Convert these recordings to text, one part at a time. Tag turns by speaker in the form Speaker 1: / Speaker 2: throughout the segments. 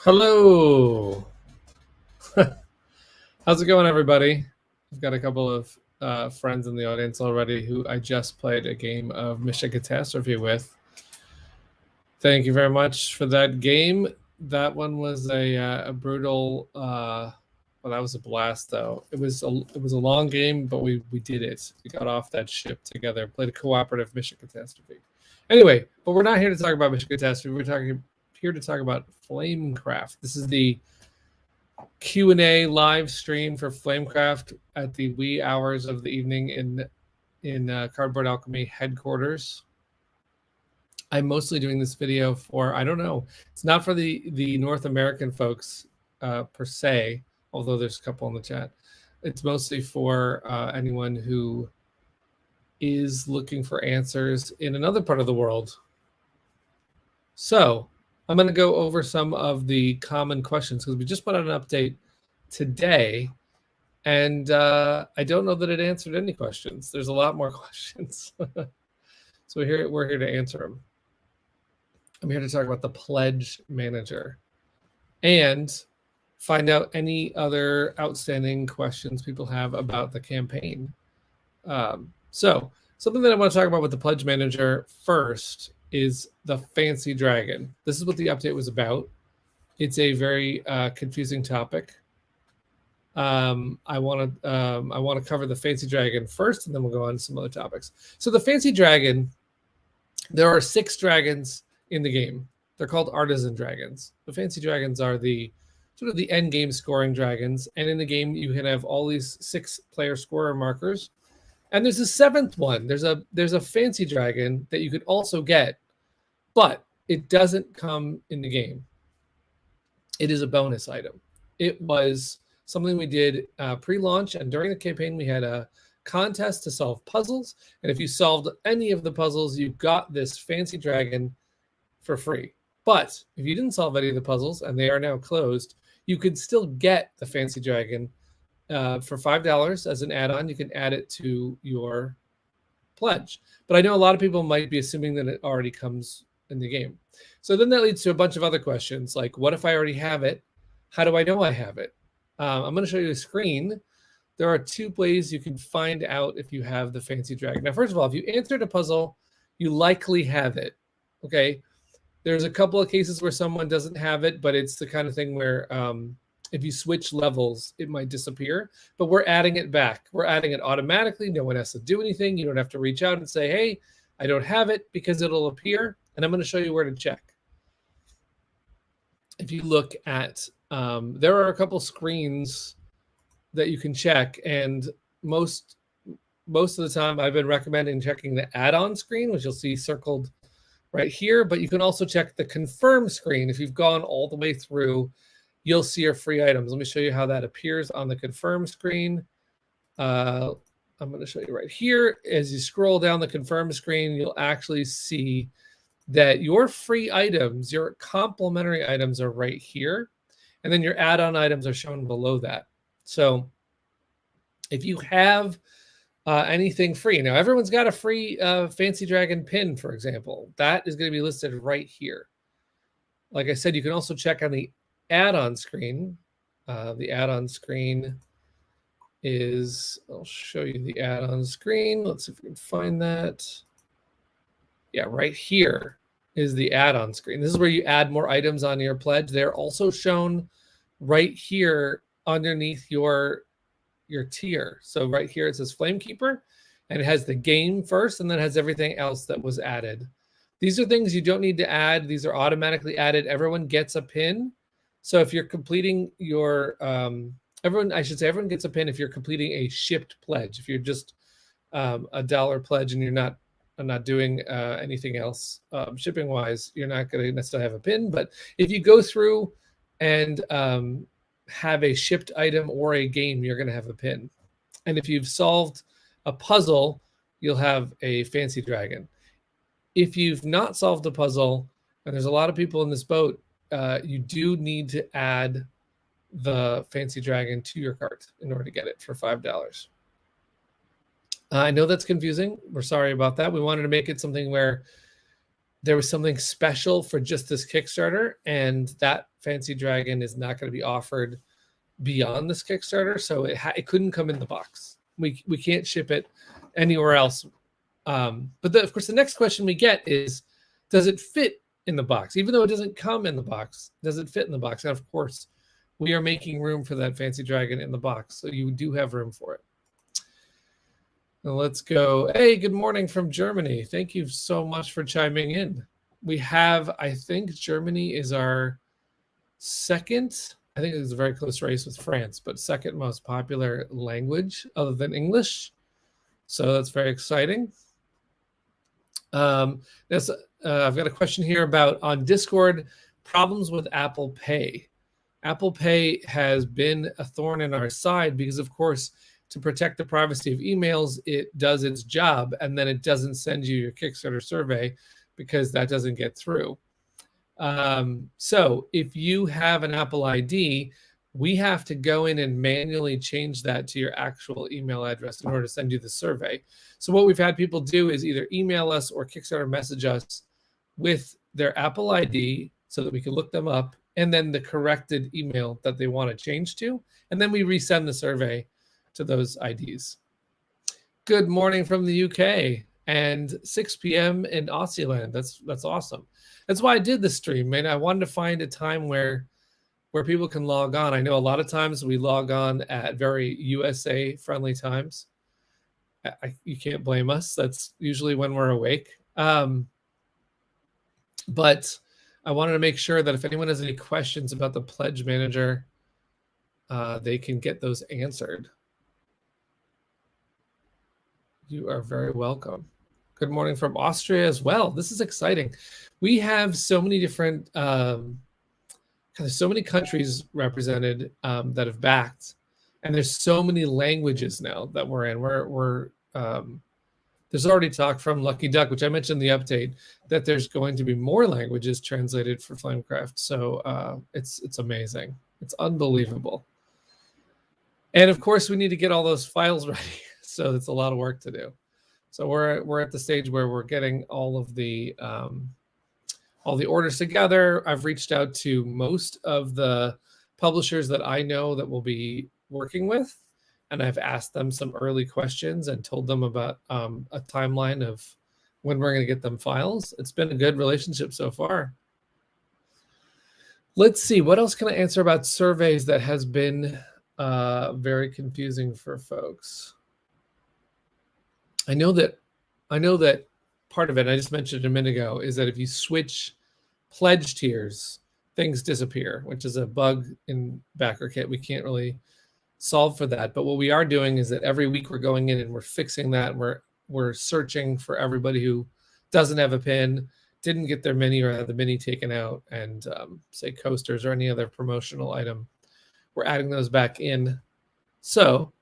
Speaker 1: Hello. How's it going, everybody? I've got a couple of friends in the audience already who I just played a game of Mission Catastrophe with. Thank you very much for that game. That one was a brutal. Well, that was a blast, though. It was a long game, but we did it. We got off that ship together. Played a cooperative Mission Catastrophe. Anyway, but we're not here to talk about Mission Catastrophe. We're here to talk about Flamecraft. This is the Q&A live stream for Flamecraft at the wee hours of the evening in Cardboard Alchemy headquarters. I'm mostly doing this video for, I don't know, it's not for the North American folks per se, although there's a couple in the chat. It's mostly for anyone who is looking for answers in another part of the world. So I'm going to go over some of the common questions because we just put out an update today, and I don't know that it answered any questions. There's a lot more questions. So we're here to answer them. I'm here to talk about the Pledge Manager and find out any other outstanding questions people have about the campaign. So something that I want to talk about with the Pledge Manager first is the Fancy Dragon. This is what the update was about. It's a very confusing topic. I want to cover the Fancy Dragon first, and then we'll go on to some other topics. So the Fancy Dragon, there are 6 dragons in the game. They're called artisan dragons. The Fancy Dragons are the sort of the end game scoring dragons, and in the game you can have all these 6 player scorer markers. And there's a 7th one. There's a Fancy Dragon that you could also get, but it doesn't come in the game. It is a bonus item. It was something we did pre-launch, and during the campaign we had a contest to solve puzzles, and if you solved any of the puzzles, you got this Fancy Dragon for free. But if you didn't solve any of the puzzles, and they are now closed, you could still get the Fancy Dragon for $5 as an add-on. You can add it to your pledge. But I know a lot of people might be assuming that it already comes in the game. So then that leads to a bunch of other questions, like what if I already have it? How do I know I have it? I'm going to show you a screen. There are 2 ways you can find out if you have the Fancy Dragon. Now, first of all, if you answered a puzzle, you likely have it. Okay. There's a couple of cases where someone doesn't have it, but it's the kind of thing where if you switch levels, it might disappear. But we're adding it back. We're adding it automatically. No one has to do anything. You don't have to reach out and say, hey, I don't have it, because it'll appear. And I'm going to show you where to check. If you look at, there are a couple screens that you can check. And most of the time I've been recommending checking the add-on screen, which you'll see circled right here, but you can also check the confirm screen. If you've gone all the way through, you'll see your free items. Let me show you how that appears on the confirm screen. I'm going to show you right here. As you scroll down the confirm screen, you'll actually see that your free items, your complimentary items, are right here. And then your add-on items are shown below that. So if you have anything free. Now, everyone's got a free Fancy Dragon pin, for example. That is going to be listed right here. Like I said, you can also check on the add-on screen. The add-on screen is, I'll show you the add-on screen. Let's see if we can find that. Yeah, right here is the add-on screen. This is where you add more items on your pledge. They're also shown right here underneath your tier. So right here it says Flamekeeper, and it has the game first, and then it has everything else that was added. These are things you don't need to add. These are automatically added. Everyone gets a pin. So if you're completing your everyone gets a pin if you're completing a shipped pledge. If you're just a dollar pledge and you're not doing anything else shipping wise, you're not going to necessarily have a pin. But if you go through and have a shipped item or a game, you're going to have a pin. And if you've solved a puzzle, you'll have a Fancy Dragon. If you've not solved a puzzle, and there's a lot of people in this boat, you do need to add the Fancy Dragon to your cart in order to get it for $5. I know that's confusing. We're sorry about that. We wanted to make it something where there was something special for just this Kickstarter, and that Fancy Dragon is not going to be offered beyond this Kickstarter, so it couldn't come in the box. We can't ship it anywhere else. But of course, the next question we get is, does it fit in the box? Even though it doesn't come in the box, does it fit in the box? And of course, we are making room for that Fancy Dragon in the box, so you do have room for it. Now let's go. Hey, good morning from Germany. Thank you so much for chiming in. We have, I think Germany is our second, I think it's a very close race with France, but second most popular language other than English. So that's very exciting. I've got a question here about on Discord, problems with Apple Pay. Apple Pay has been a thorn in our side because, of course, to protect the privacy of emails, it does its job, and then it doesn't send you your Kickstarter survey because that doesn't get through. So if you have an Apple ID, we have to go in and manually change that to your actual email address in order to send you the survey. So what we've had people do is either email us or Kickstarter message us with their Apple ID so that we can look them up, and then the corrected email that they want to change to, and then we resend the survey to those IDs. Good morning from the UK and 6 p.m. in Aussieland. That's awesome. That's why I did the stream, man. I wanted to find a time where people can log on. I know a lot of times we log on at very USA friendly times. You can't blame us. That's usually when we're awake. But I wanted to make sure that if anyone has any questions about the Pledge Manager, they can get those answered. You are very welcome. Good morning from Austria as well. This is exciting. We have so many different, there's so many countries represented that have backed, and there's so many languages now that we're in. There's already talk from Lucky Duck, which I mentioned in the update, that there's going to be more languages translated for Flamecraft. So it's amazing. It's unbelievable. And of course, we need to get all those files ready. So it's a lot of work to do. So we're at the stage where we're getting all the orders together. I've reached out to most of the publishers that I know that we'll be working with, and I've asked them some early questions and told them about a timeline of when we're going to get them files. It's been a good relationship so far. Let's see, what else can I answer about surveys that has been very confusing for folks? I know that part of it, I just mentioned a minute ago, is that if you switch pledge tiers, things disappear, which is a bug in BackerKit. We can't really solve for that. But what we are doing is that every week we're going in and we're fixing that. We're searching for everybody who doesn't have a pin, didn't get their mini or had the mini taken out, and say coasters or any other promotional item. We're adding those back in. So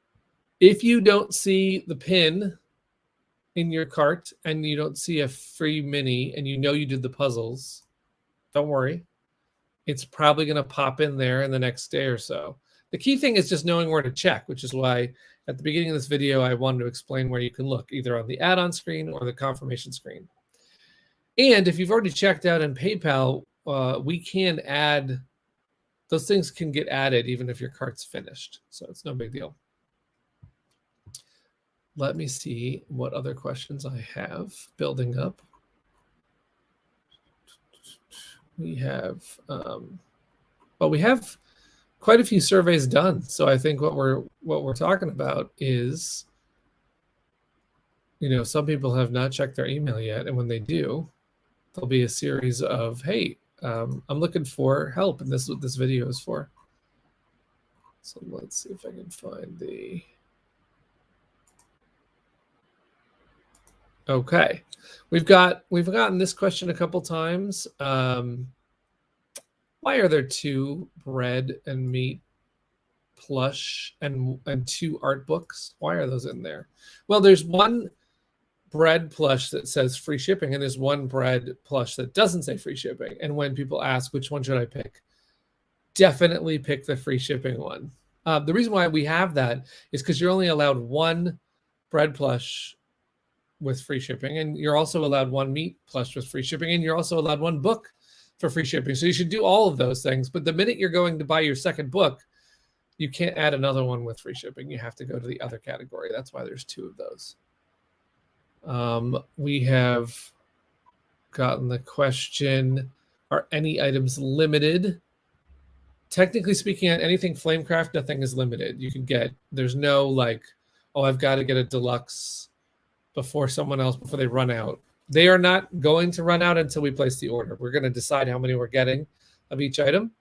Speaker 1: if you don't see the pin in your cart and you don't see a free mini and you know you did the puzzles, don't worry. It's probably going to pop in there in the next day or so. The key thing is just knowing where to check, which is why at the beginning of this video, I wanted to explain where you can look, either on the add-on screen or the confirmation screen. And if you've already checked out in PayPal, we can add, those things can get added even if your cart's finished. So it's no big deal. Let me see what other questions I have building up. We have, we have quite a few surveys done. So I think what we're talking about is, some people have not checked their email yet, and when they do, there'll be a series of, hey, I'm looking for help, and this is what this video is for. So let's see if I can find the. Okay, we've gotten this question a couple times. Why are there 2 bread and meat plush and 2 art books? Why are those in there? Well, there's one bread plush that says free shipping, and there's one bread plush that doesn't say free shipping. And when people ask which one should I pick, definitely pick the free shipping one. The reason why we have that is because you're only allowed 1 bread plush with free shipping, and you're also allowed 1 meat plush with free shipping, and you're also allowed 1 book for free shipping. So you should do all of those things. But the minute you're going to buy your second book, you can't add another one with free shipping. You have to go to the other category. That's why there's 2 of those. We have gotten the question, are any items limited? Technically speaking, on anything Flamecraft, nothing is limited. You can get, there's no like, oh, I've got to get a deluxe before someone else, before they run out. They are not going to run out until we place the order. We're going to decide how many we're getting of each item.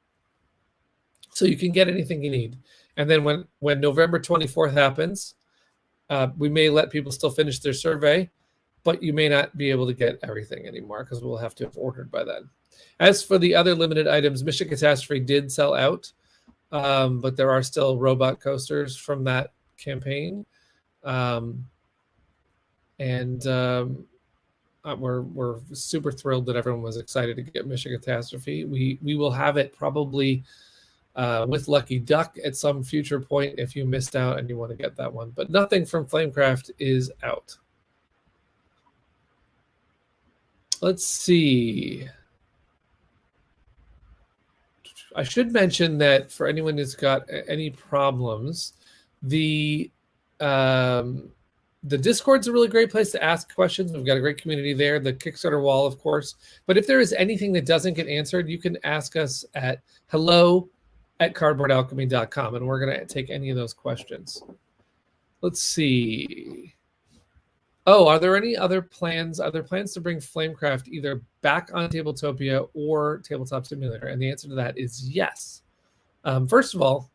Speaker 1: So you can get anything you need. And then when November 24th happens, we may let people still finish their survey, but you may not be able to get everything anymore because we'll have to have ordered by then. As for the other limited items, Mission Catastrophe did sell out, but there are still robot coasters from that campaign. We're super thrilled that everyone was excited to get Mission Catastrophe. We will have it probably with Lucky Duck at some future point if you missed out and you want to get that one. But nothing from Flamecraft is out. Let's see. I should mention that for anyone who's got any problems, the Discord's a really great place to ask questions. We've got a great community there. The Kickstarter wall, of course. But if there is anything that doesn't get answered, you can ask us at hello@cardboardalchemy.com, and we're going to take any of those questions. Let's see. Oh, are there any other plans? Are there plans to bring Flamecraft either back on Tabletopia or Tabletop Simulator? And the answer to that is yes. First of all,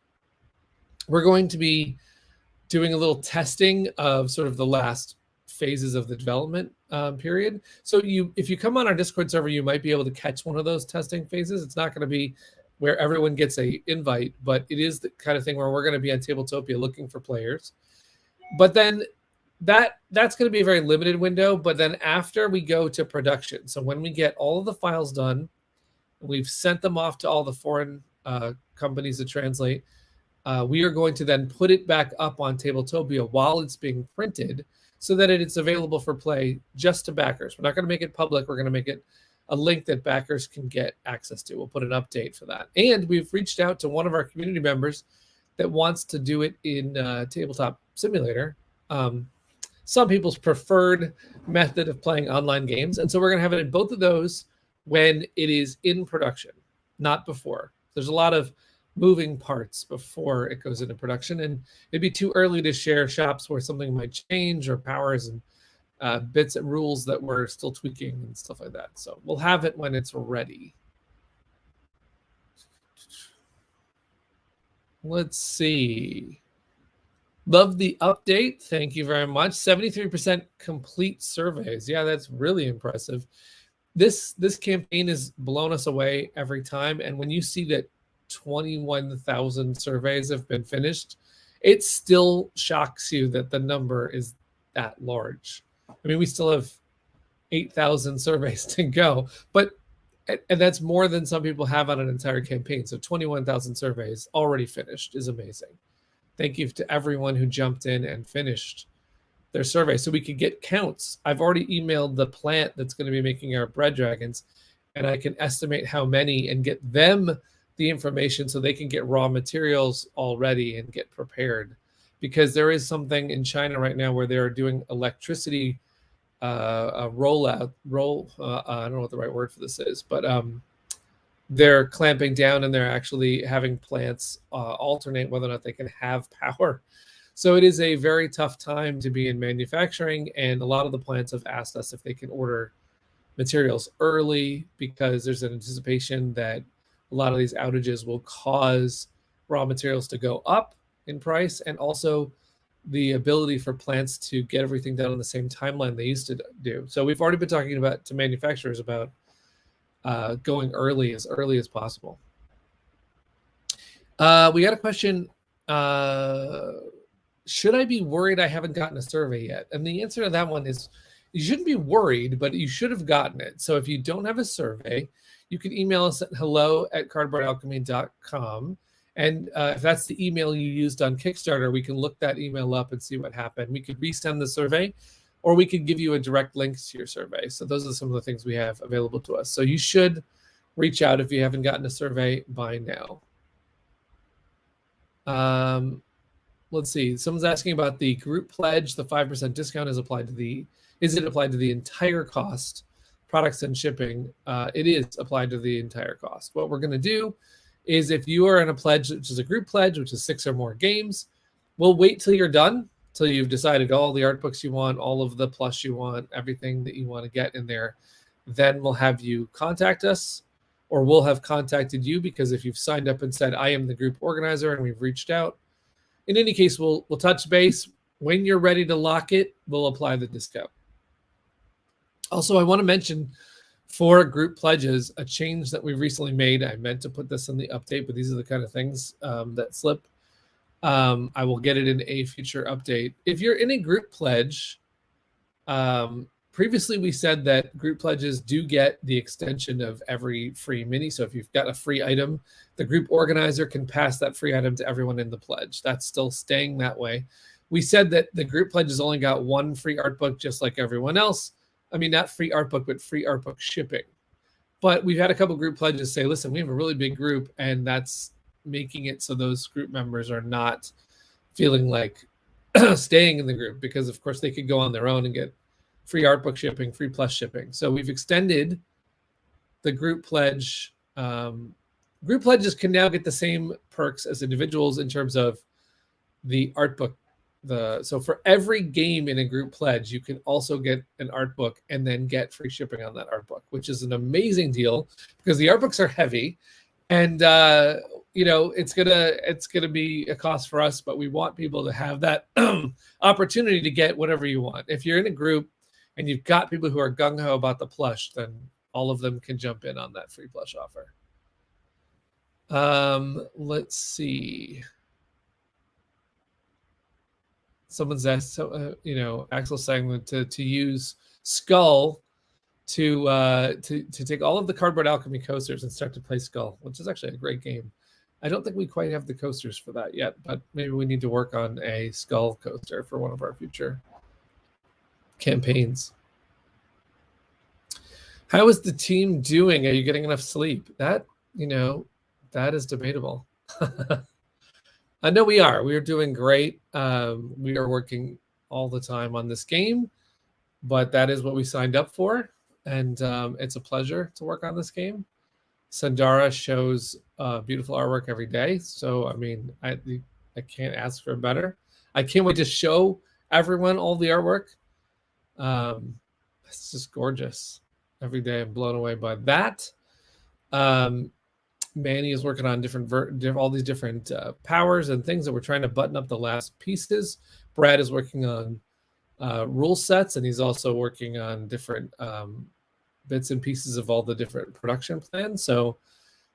Speaker 1: we're going to be doing a little testing of sort of the last phases of the development period. So if you come on our Discord server, you might be able to catch one of those testing phases. It's not going to be where everyone gets an invite, but it is the kind of thing where we're going to be on Tabletopia looking for players. But then that's going to be a very limited window. But then after we go to production, so when we get all of the files done, we've sent them off to all the foreign companies to translate, we are going to then put it back up on Tabletopia while it's being printed so that it's available for play just to backers. We're not going to make it public. We're going to make it a link that backers can get access to. We'll put an update for that. And we've reached out to one of our community members that wants to do it in Tabletop Simulator. Some people's preferred method of playing online games. And so we're going to have it in both of those when it is in production, not before. There's a lot of moving parts before it goes into production, and it'd be too early to share shops where something might change or powers and bits and rules that we're still tweaking and stuff like that. So we'll have it when it's ready. Let's see. Love the update. Thank you very much. 73% complete surveys. Yeah, that's really impressive. This campaign has blown us away every time. And when you see that 21,000 surveys have been finished, it still shocks you that the number is that large. I mean, we still have 8,000 surveys to go, and that's more than some people have on an entire campaign. So 21,000 surveys already finished is amazing. Thank you to everyone who jumped in and finished their survey so we could get counts. I've already emailed the plant that's going to be making our bread dragons, and I can estimate how many and get them the information so they can get raw materials all ready and get prepared. Because there is something in China right now where they're doing electricity I don't know what the right word for this is, but they're clamping down and they're actually having plants alternate whether or not they can have power. So it is a very tough time to be in manufacturing, and a lot of the plants have asked us if they can order materials early because there's an anticipation that a lot of these outages will cause raw materials to go up in price, and also the ability for plants to get everything done on the same timeline they used to do. So we've already been talking to manufacturers about going early as possible. We got a question. Should I be worried I haven't gotten a survey yet? And the answer to that one is you shouldn't be worried, but you should have gotten it. So if you don't have a survey, you can email us at hello@cardboardalchemy.com. And if that's the email you used on Kickstarter, we can look that email up and see what happened. We could resend the survey, or we could give you a direct link to your survey. So those are some of the things we have available to us. So you should reach out if you haven't gotten a survey by now. Let's see. Someone's asking about the group pledge. The 5% discount is applied to the. Is it applied to the entire cost, products and shipping? It is applied to the entire cost. What we're going to do is, if you are in a pledge, which is a group pledge, which is 6 or more games, we'll wait till you're done, till you've decided all the art books you want, all of the plus you want, everything that you want to get in there. Then we'll have you contact us, or we'll have contacted you, because if you've signed up and said, I am the group organizer, and we've reached out, in any case, we'll touch base. When you're ready to lock it, we'll apply the discount. Also, I want to mention, for group pledges, a change that we recently made. I meant to put this in the update, but these are the kind of things that slip. I will get it in a future update. If you're in a group pledge, previously we said that group pledges do get the extension of every free mini. So if you've got a free item, the group organizer can pass that free item to everyone in the pledge. That's still staying that way. We said that the group pledges only got one free art book, just like everyone else. I mean, not free art book, but free art book shipping. But we've had a couple group pledges say, listen, we have a really big group, and that's making it so those group members are not feeling like staying in the group, because of course they could go on their own and get free art book shipping, free plus shipping. So we've extended the group pledge. Group pledges can now get the same perks as individuals in terms of the art book. So for every game in a group pledge, you can also get an art book and then get free shipping on that art book, which is an amazing deal, because the art books are heavy, and it's gonna be a cost for us, but we want people to have that opportunity to get whatever you want. If you're in a group and you've got people who are gung-ho about the plush, then all of them can jump in on that free plush offer. Let's see. Someone's asked, Axel's saying that to use Skull to take all of the Cardboard Alchemy coasters and start to play Skull, which is actually a great game. I don't think we quite have the coasters for that yet, but maybe we need to work on a Skull coaster for one of our future campaigns. How is the team doing? Are you getting enough sleep? That is debatable. I know we are. We are doing great. We are working all the time on this game, but that is what we signed up for, and it's a pleasure to work on this game. Sandara shows beautiful artwork every day, so I mean, I can't ask for better. I can't wait to show everyone all the artwork. It's just gorgeous. Every day I'm blown away by that. Manny is working on all these different powers and things that we're trying to button up the last pieces. Brad is working on rule sets, and he's also working on different bits and pieces of all the different production plans. So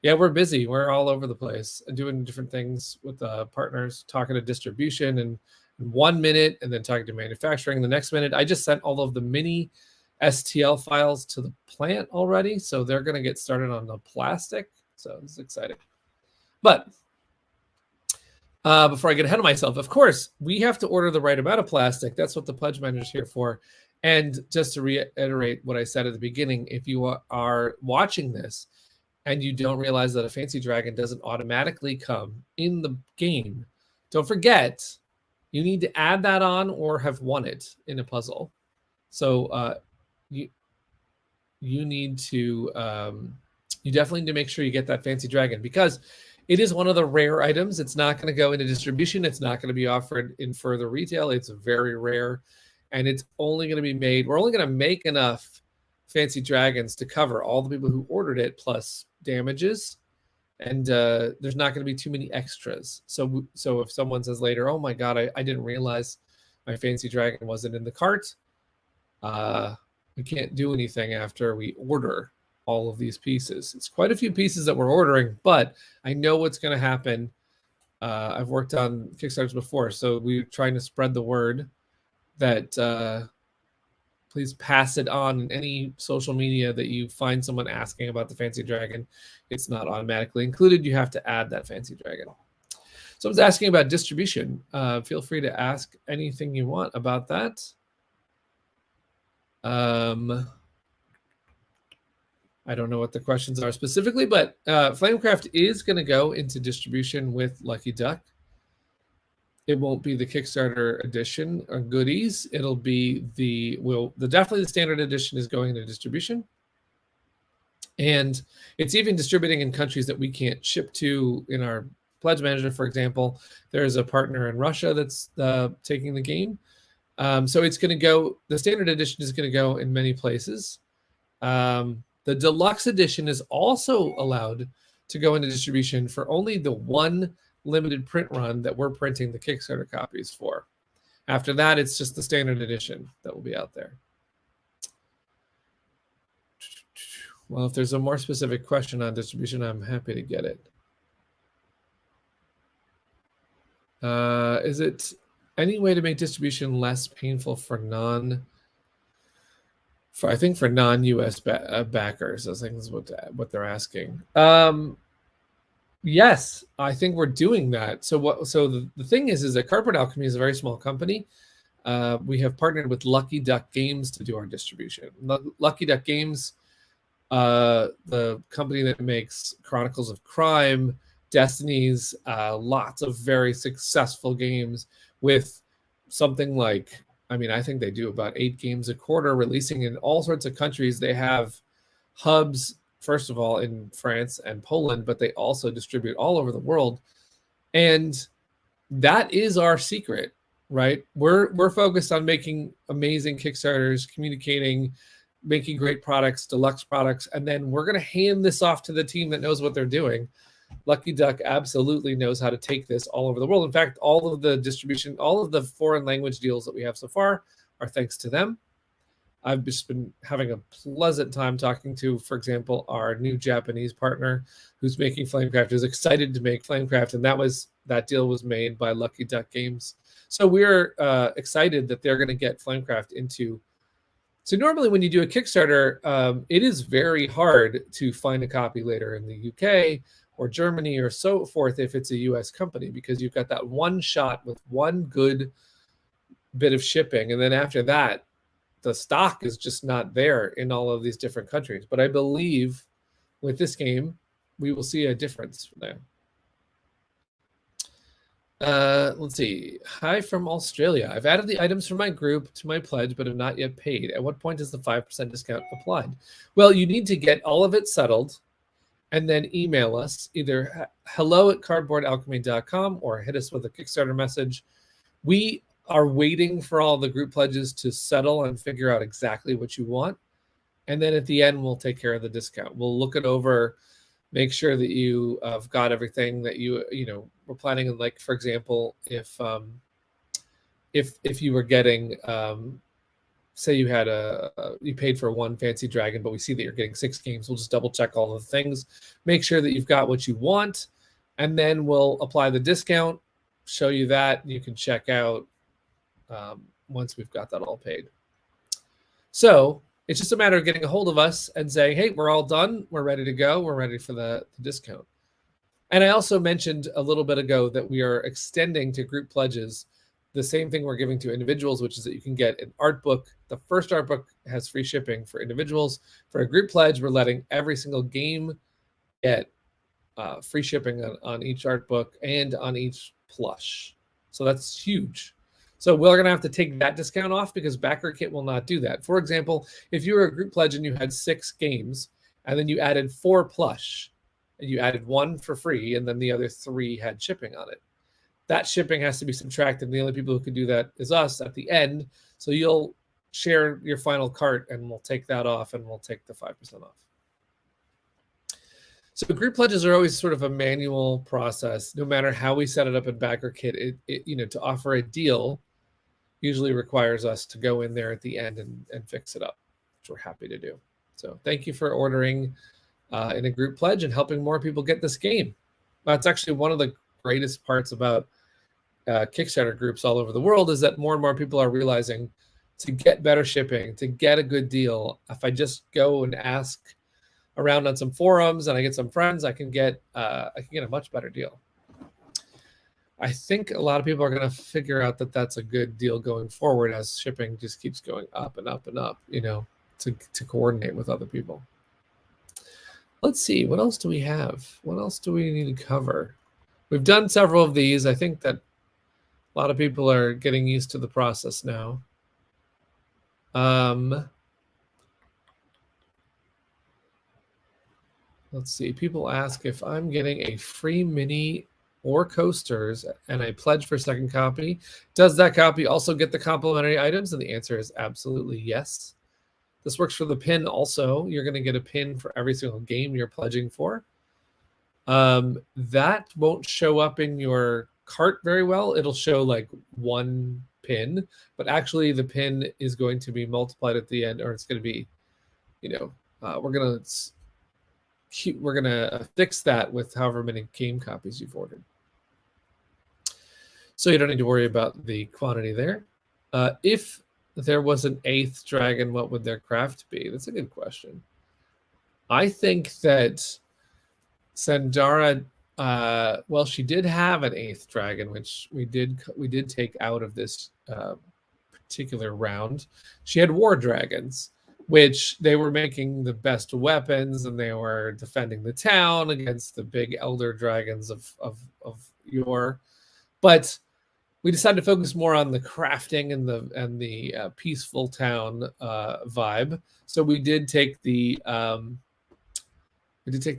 Speaker 1: yeah, we're busy. We're all over the place and doing different things with partners, talking to distribution and in 1 minute, and then talking to manufacturing the next minute. I just sent all of the mini STL files to the plant already, so they're going to get started on the plastic. So this is exciting. But before I get ahead of myself, of course, we have to order the right amount of plastic. That's what the pledge manager is here for. And just to reiterate what I said at the beginning, if you are watching this and you don't realize that a fancy dragon doesn't automatically come in the game, don't forget, you need to add that on or have won it in a puzzle. So you need to... you definitely need to make sure you get that fancy dragon, because it is one of the rare items. It's not going to go into distribution. It's not going to be offered in further retail. It's very rare, and it's only going to be made. We're only going to make enough fancy dragons to cover all the people who ordered it plus damages, and there's not going to be too many extras. So if someone says later, oh my God, I didn't realize my fancy dragon wasn't in the cart, we can't do anything after we order all of these pieces. It's quite a few pieces that we're ordering, but I know what's going to happen. I've worked on Kickstarters before, so we're trying to spread the word that please pass it on in any social media that you find someone asking about the fancy dragon. It's not automatically included. You have to add that fancy dragon. Someone's asking about distribution. Feel free to ask anything you want about that. I don't know what the questions are specifically, but Flamecraft is going to go into distribution with Lucky Duck. It won't be the Kickstarter edition or goodies. It'll be definitely the standard edition is going into distribution. And it's even distributing in countries that we can't ship to in our pledge manager, for example. There's a partner in Russia that's taking the game. So it's going to go, the standard edition is going to go in many places. The deluxe edition is also allowed to go into distribution for only the one limited print run that we're printing the Kickstarter copies for. After that, it's just the standard edition that will be out there. Well, if there's a more specific question on distribution, I'm happy to get it. Is it any way to make distribution less painful for non-US backers? I think is what they're asking. Yes, I think we're doing that. So the thing is that Cardboard Alchemy is a very small company. We have partnered with Lucky Duck Games to do our distribution. Lucky Duck Games, the company that makes Chronicles of Crime, Destinies, lots of very successful games with something like, I think they do about 8 games a quarter, releasing in all sorts of countries. They have hubs, first of all, in France and Poland, but they also distribute all over the world. And that is our secret, right? We're focused on making amazing Kickstarters, communicating, making great products, deluxe products, and then we're going to hand this off to the team that knows what they're doing. Lucky Duck absolutely knows how to take this all over the world. In fact, all of the distribution, all of the foreign language deals that we have so far are thanks to them. I've just been having a pleasant time talking to, for example, our new Japanese partner who's making Flamecraft, who's excited to make Flamecraft, and that deal was made by Lucky Duck Games. So we're excited that they're going to get Flamecraft into. So normally when you do a Kickstarter, it is very hard to find a copy later in the UK or Germany or so forth if it's a US company, because you've got that one shot with one good bit of shipping. And then after that, the stock is just not there in all of these different countries. But I believe with this game, we will see a difference there. Let's see. Hi from Australia. I've added the items from my group to my pledge, but have not yet paid. At what point is the 5% discount applied? Well, you need to get all of it settled and then email us either hello@cardboardalchemy.com or hit us with a Kickstarter message. We are waiting for all the group pledges to settle and figure out exactly what you want. And then at the end, we'll take care of the discount. We'll look it over, make sure that you have got everything that we're planning. And like, for example, if you were getting, say you had you paid for one fancy dragon, but we see that you're getting 6 games, we'll just double check all of the things, make sure that you've got what you want, and then we'll apply the discount, show you that, and you can check out once we've got that all paid. So it's just a matter of getting a hold of us and saying, hey, we're all done. We're ready to go. We're ready for the discount. And I also mentioned a little bit ago that we are extending to group pledges the same thing we're giving to individuals, which is that you can get an art book. The first art book has free shipping for individuals. For a group pledge, we're letting every single game get free shipping on each art book and on each plush. So that's huge. So we're going to have to take that discount off because BackerKit will not do that. For example, if you were a group pledge and you had 6 games and then you added 4 plush and you added 1 for free and then the other 3 had shipping on it, that shipping has to be subtracted. And the only people who can do that is us at the end. So you'll share your final cart and we'll take that off and we'll take the 5% off. So group pledges are always sort of a manual process. No matter how we set it up in BackerKit, to offer a deal usually requires us to go in there at the end and fix it up, which we're happy to do. So thank you for ordering in a group pledge and helping more people get this game. That's actually one of the greatest parts about Kickstarter groups all over the world, is that more and more people are realizing to get better shipping, to get a good deal, if I just go and ask around on some forums and I get some friends, I can get a much better deal. I think a lot of people are going to figure out that that's a good deal going forward as shipping just keeps going up and up and up, you know, to coordinate with other people. Let's see, what else do we have? What else do we need to cover? We've done several of these. I think that a lot of people are getting used to the process now. Let's see. People ask if I'm getting a free mini or coasters and I pledge for a second copy, does that copy also get the complimentary items? And the answer is absolutely yes. This works for the pin also. You're going to get a pin for every single game you're pledging for. That won't show up in your cart very well. It'll show like one pin, but actually the pin is going to be multiplied at the end, or it's going to be, you know, we're going to fix that with however many game copies you've ordered. So you don't need to worry about the quantity there. If there was an 8th dragon, what would their craft be? That's a good question. I think that Sandara, well, she did have an 8th dragon, which we did take out of this particular round. She had war dragons, which they were making the best weapons, and they were defending the town against the big elder dragons of yore. But we decided to focus more on the crafting and the peaceful town vibe. So we did take the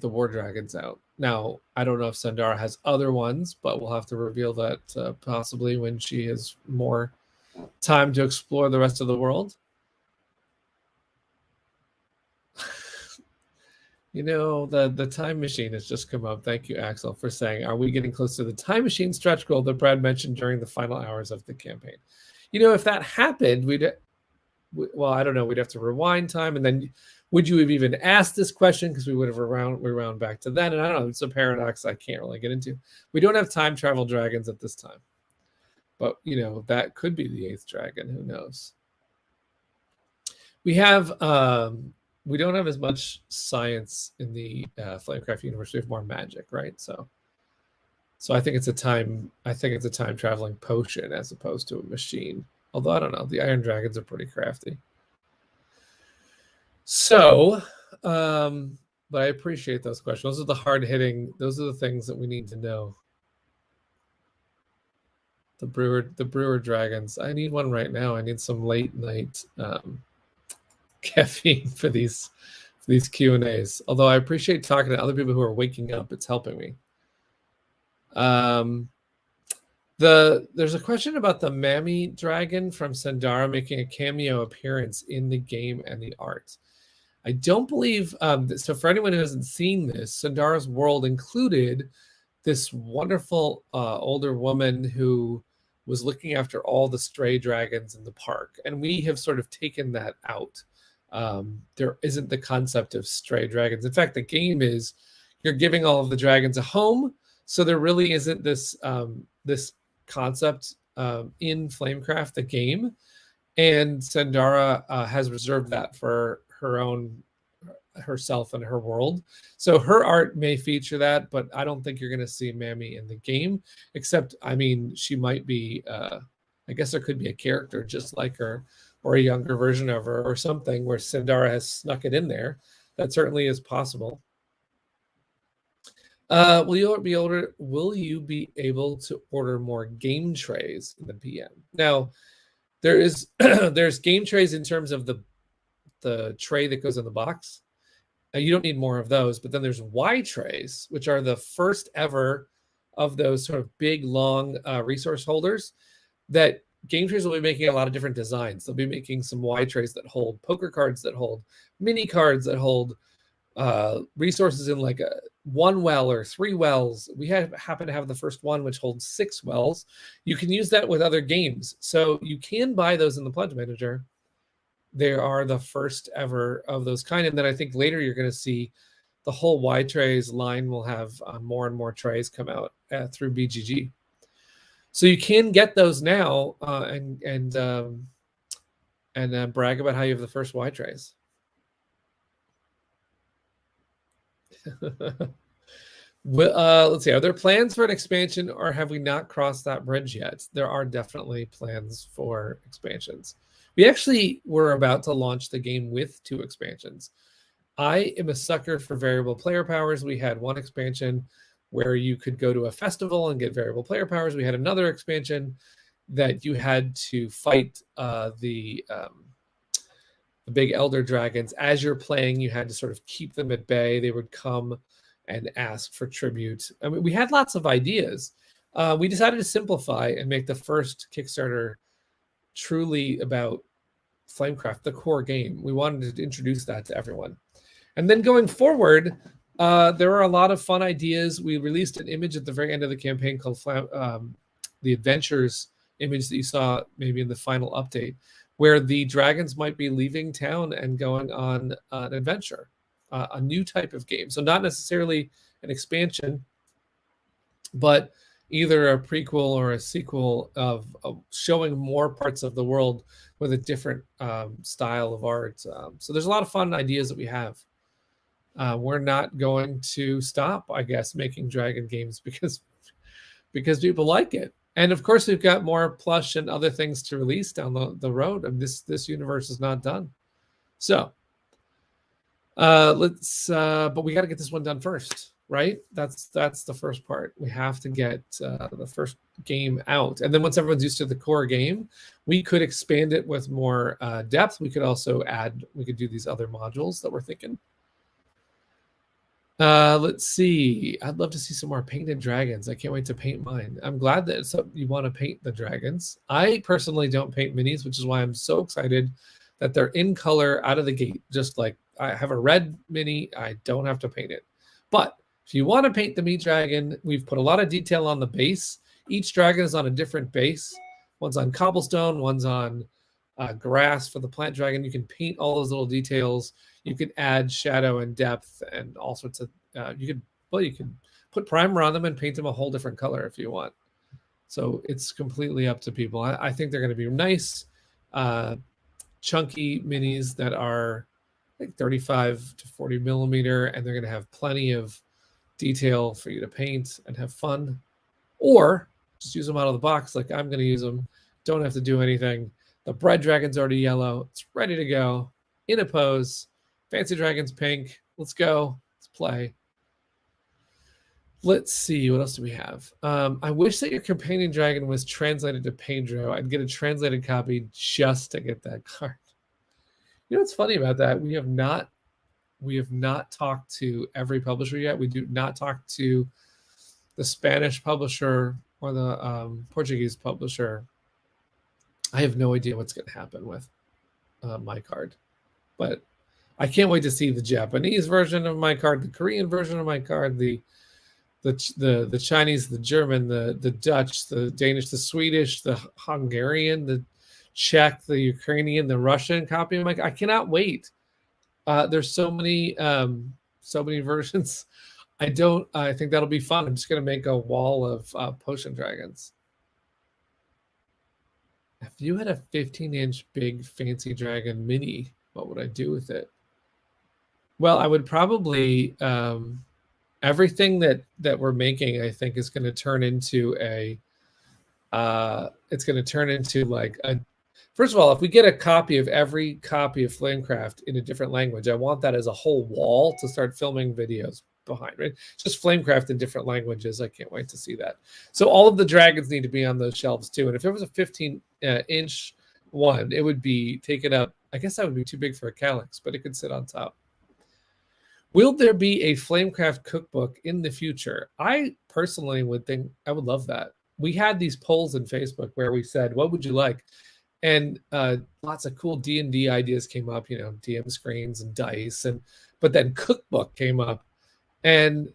Speaker 1: war dragons out. Now, I don't know if Sandara has other ones, but we'll have to reveal that possibly when she has more time to explore the rest of the world. You know, the time machine has just come up. Thank you, Axel, for saying, are we getting close to the time machine stretch goal that Brad mentioned during the final hours of the campaign? You know, if that happened, well, I don't know, we'd have to rewind time. And then would you have even asked this question? Because we would have rewound back to then. And I don't know, it's a paradox I can't really get into. We don't have time travel dragons at this time. But, you know, that could be the 8th dragon. Who knows? We have... we don't have as much science in the Flamecraft universe. We have more magic, right? So I think it's a time traveling potion as opposed to a machine. Although I don't know, the Iron Dragons are pretty crafty. So, but I appreciate those questions. Those are the hard hitting. Those are the things that we need to know. The brewer dragons. I need one right now. I need some late night caffeine for these Q&As. Although I appreciate talking to other people who are waking up. It's helping me. There's a question about the Mammy dragon from Sandara making a cameo appearance in the game and the art. I don't believe so. For anyone who hasn't seen this, Sandara's world included this wonderful older woman who was looking after all the stray dragons in the park, and we have sort of taken that out. There isn't the concept of stray dragons. In fact, the game is you're giving all of the dragons a home, so there really isn't this this concept in Flamecraft, the game, and Sandara has reserved that for herself and her world. So her art may feature that, but I don't think you're going to see Mammy in the game, except, I mean, she might be, I guess there could be a character just like her, or a younger version of her, or something where Sandara has snuck it in there. That certainly is possible. Will you be able to order more game trays in the PM? Now, there's game trays in terms of the tray that goes in the box. You don't need more of those, but then there's Y trays, which are the first ever of those sort of big, long resource holders that game trays will be making a lot of different designs. They'll be making some Y trays that hold poker cards, that hold mini cards, that hold resources in like 1 well or 3 wells. We happen to have the first one, which holds 6 wells. You can use that with other games. So you can buy those in the Pledge Manager. They are the first ever of those kind. And then I think later you're going to see the whole Y trays line will have more and more trays come out through BGG. So you can get those now and brag about how you have the first Y trays. Let's see. Are there plans for an expansion, or have we not crossed that bridge yet? There are definitely plans for expansions. We actually were about to launch the game with 2 expansions. I am a sucker for variable player powers. We had one expansion where you could go to a festival and get variable player powers. We had another expansion that you had to fight the big elder dragons. As you're playing, you had to sort of keep them at bay. They would come and ask for tribute. I mean, we had lots of ideas. We decided to simplify and make the first Kickstarter truly about Flamecraft, the core game. We wanted to introduce that to everyone. And then going forward, there are a lot of fun ideas. We released an image at the very end of the campaign called the Adventures image that you saw maybe in the final update, where the dragons might be leaving town and going on an adventure, a new type of game. So not necessarily an expansion, but either a prequel or a sequel of showing more parts of the world with a different style of art. So there's a lot of fun ideas that we have. We're not going to stop, I guess, making dragon games because people like it. And of course, we've got more plush and other things to release down the road. And this universe is not done. So but we got to get this one done first, right? That's the first part. We have to get the first game out. And then once everyone's used to the core game, we could expand it with more depth. We could also we could do these other modules that we're thinking. Let's see. I'd love to see some more painted dragons. I can't wait to paint mine. I'm glad that you want to paint the dragons. I personally don't paint minis, which is why I'm so excited that they're in color out of the gate. Just like I have a red mini, I don't have to paint it. But if you want to paint the meat dragon, we've put a lot of detail on the base. Each dragon is on a different base. One's on cobblestone, one's on grass for the plant dragon. You can paint all those little details. You can add shadow and depth and all sorts of. You can put primer on them and paint them a whole different color if you want. So it's completely up to people. I think they're going to be nice, chunky minis that are like 35 to 40 millimeter, and they're going to have plenty of detail for you to paint and have fun. Or just use them out of the box like I'm going to use them. Don't have to do anything. The bread dragon's already yellow. It's ready to go in a pose. Fancy dragon's pink. Let's go. Let's play. Let's see. What else do we have? I wish that your companion dragon was translated to Pedro. I'd get a translated copy just to get that card. You know what's funny about that? We have not talked to every publisher yet. We do not talk to the Spanish publisher or the Portuguese publisher. I have no idea what's going to happen with my card, but I can't wait to see the Japanese version of my card, the Korean version of my card, the Chinese, the German, the Dutch, the Danish, the Swedish, the Hungarian, the Czech, the Ukrainian, the Russian copy of my card. I cannot wait. There's so many versions. I think that'll be fun. I'm just going to make a wall of potion dragons. If you had a 15-inch big fancy dragon mini, what would I do with it? Well, I would probably everything that we're making, I think, is going to turn into like a. First of all, if we get a copy of every copy of Flamecraft in a different language, I want that as a whole wall to start filming videos behind, right? Just Flamecraft in different languages. I can't wait to see that. So all of the dragons need to be on those shelves too. And if it was a 15-inch one, it would be taken up. I guess that would be too big for a calyx, but it could sit on top. Will there be a Flamecraft cookbook in the future? I personally would think I would love that. We had these polls in Facebook where we said, what would you like? And lots of cool D&D ideas came up, DM screens and dice, but then cookbook came up, and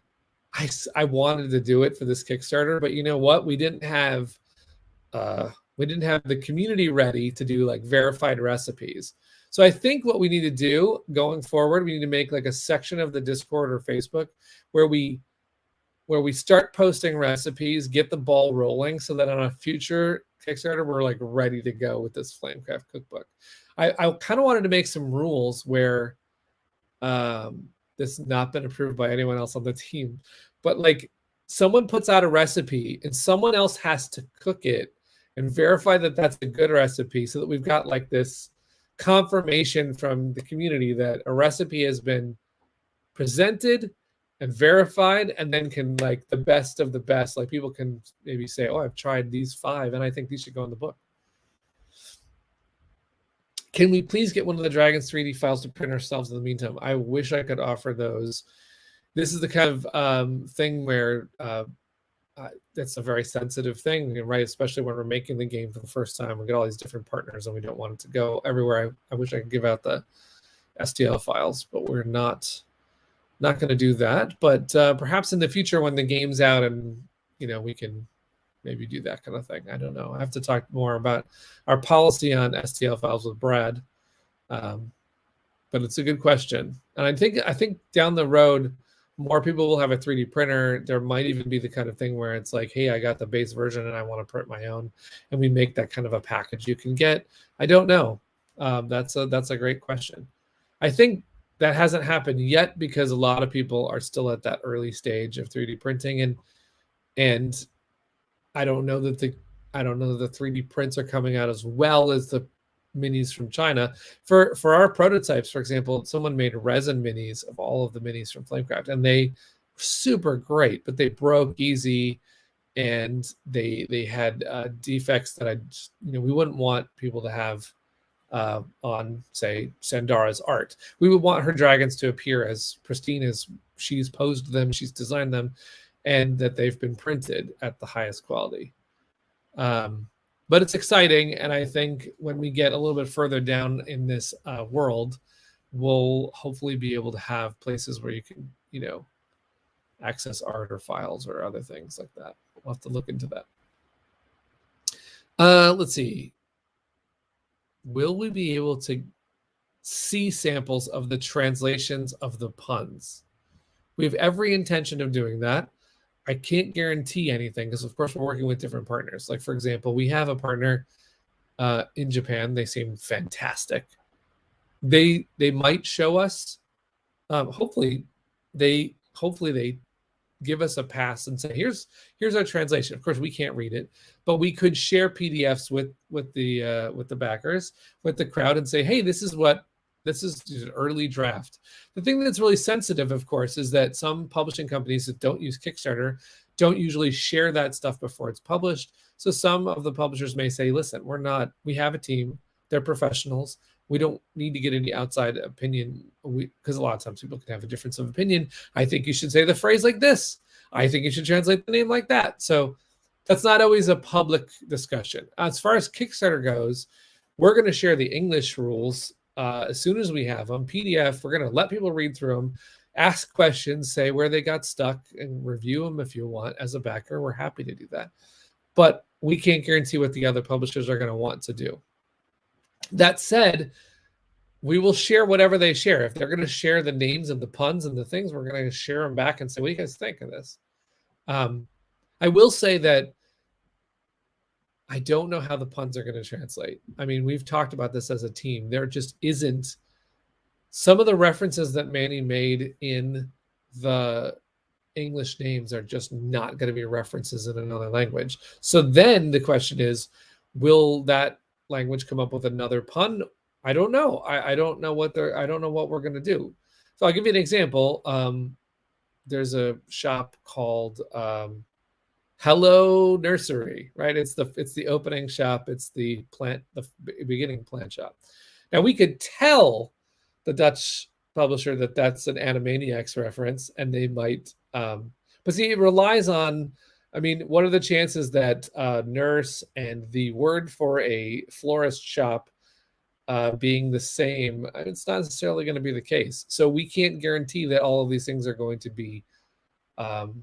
Speaker 1: I wanted to do it for this Kickstarter, but you know what? We didn't have the community ready to do like verified recipes. So I think what we need to do going forward, we need to make like a section of the Discord or Facebook where we start posting recipes, get the ball rolling, so that on a future Kickstarter, we're like ready to go with this Flamecraft cookbook. I kind of wanted to make some rules where this has not been approved by anyone else on the team, but like someone puts out a recipe and someone else has to cook it and verify that that's a good recipe, so that we've got like this confirmation from the community that a recipe has been presented and verified, and then can, like, the best of the best, like people can maybe say, oh, I've tried these 5 and I think these should go in the book. Can we please get one of the Dragons 3D files to print ourselves in the meantime? I wish I could offer those. This is the kind of thing where that's a very sensitive thing, right? Especially when we're making the game for the first time. We get all these different partners and we don't want it to go everywhere. I wish I could give out the STL files, but we're not going to do that. But perhaps in the future when the game's out and, we can maybe do that kind of thing. I don't know. I have to talk more about our policy on STL files with Brad. But it's a good question. And I think down the road, more people will have a 3D printer. There might even be the kind of thing where it's like, hey, I got the base version and I want to print my own. And we make that kind of a package you can get. I don't know. That's a great question. I think that hasn't happened yet because a lot of people are still at that early stage of 3D printing. And I don't know that the 3D prints are coming out as well as the minis from China. For our prototypes, for example, someone made resin minis of all of the minis from Flamecraft, and they were super great, but they broke easy, and they had defects that we wouldn't want people to have on, say, Sandara's art. We would want her dragons to appear as pristine as she's posed them, she's designed them, and that they've been printed at the highest quality. But it's exciting, and I think when we get a little bit further down in this world, we'll hopefully be able to have places where you can, access art or files or other things like that. We'll have to look into that. Let's see. Will we be able to see samples of the translations of the puns? We have every intention of doing that. I can't guarantee anything because, of course, we're working with different partners. Like, for example, we have a partner in Japan. They seem fantastic. They might show us. Hopefully, they give us a pass and say, here's our translation. Of course, we can't read it, but we could share PDFs with the backers, with the crowd, and say, hey, this is an early draft. The thing that's really sensitive, of course, is that some publishing companies that don't use Kickstarter don't usually share that stuff before it's published. So some of the publishers may say, listen, we have a team, they're professionals. We don't need to get any outside opinion, because a lot of times people can have a difference of opinion. I think you should say the phrase like this. I think you should translate the name like that. So that's not always a public discussion. As far as Kickstarter goes, we're going to share the English rules as soon as we have them. PDF, we're going to let people read through them, ask questions, say where they got stuck, and review them if you want. As a backer, we're happy to do that. But we can't guarantee what the other publishers are going to want to do. That said, we will share whatever they share. If they're going to share the names and the puns and the things, we're going to share them back and say, what do you guys think of this? I will say that I don't know how the puns are going to translate. I mean, we've talked about this as a team. There just isn't. Some of the references that Manny made in the English names are just not going to be references in another language. So then the question is, will that language come up with another pun? I don't know. I don't know what we're going to do. So I'll give you an example. There's a shop called Hello Nursery, right? It's the opening shop. It's the beginning plant shop. Now we could tell the Dutch publisher that that's an Animaniacs reference, and they might. But see, it relies on. I mean, what are the chances that nurse and the word for a florist shop being the same? It's not necessarily going to be the case. So we can't guarantee that all of these things are going to be the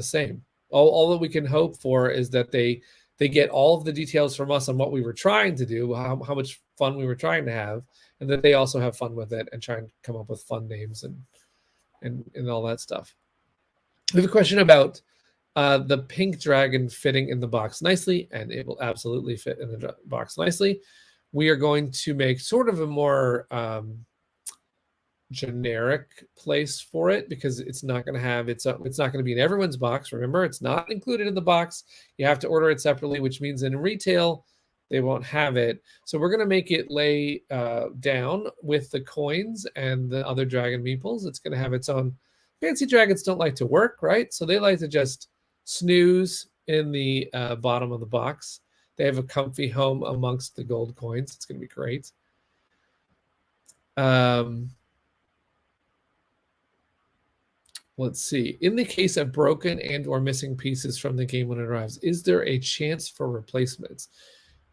Speaker 1: same. All that we can hope for is that they get all of the details from us on what we were trying to do, how much fun we were trying to have, and that they also have fun with it and try and come up with fun names and all that stuff. We have a question about the pink dragon fitting in the box nicely, and it will absolutely fit in the box nicely. We are going to make sort of a more generic place for it because it's not going to have it's not going to be in everyone's box. Remember, it's not included in the box. You have to order it separately, which means in retail they won't have it. So we're going to make it lay down with the coins and the other dragon meeples. It's going to have its own. Fancy dragons don't like to work, right? So they like to just snooze in the bottom of the box. They have a comfy home amongst the gold coins. It's going to be great. Let's see. In the case of broken and or missing pieces from the game when it arrives, is there a chance for replacements?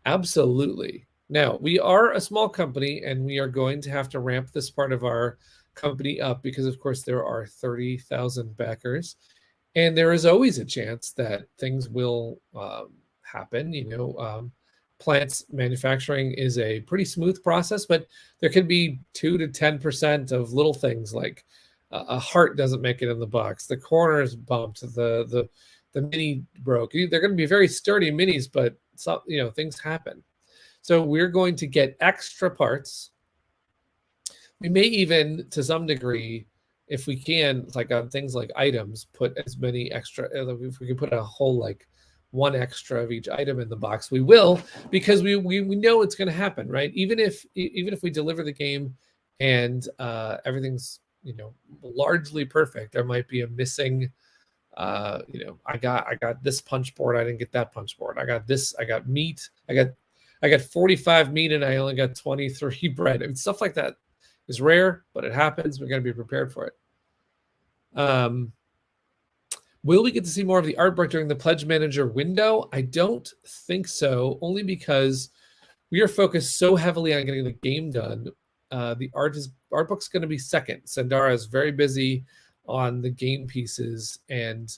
Speaker 1: Absolutely. Now, we are a small company, and we are going to have to ramp this part of our company up because, of course, there are 30,000 backers. And there is always a chance that things will happen. Plants manufacturing is a pretty smooth process, but there can be 2 to 10% of little things like a heart doesn't make it in the box, the corner is bumped, the mini broke. They're going to be very sturdy minis, but things happen. So we're going to get extra parts. We may even, to some degree, if we can, like on things like items, put as many extra. If we can put a whole like one extra of each item in the box, we will, because we know it's going to happen, right? Even if we deliver the game and everything's largely perfect, there might be a missing. I got this punch board. I didn't get that punch board. I got this. I got meat. I got 45 meat and I only got 23 bread. I mean, stuff like that is rare, but it happens. We're going to be prepared for it. Will we get to see more of the artwork during the Pledge Manager window? I don't think so, only because we are focused so heavily on getting the game done. The art book's going to be second. Sandara is very busy on the game pieces, and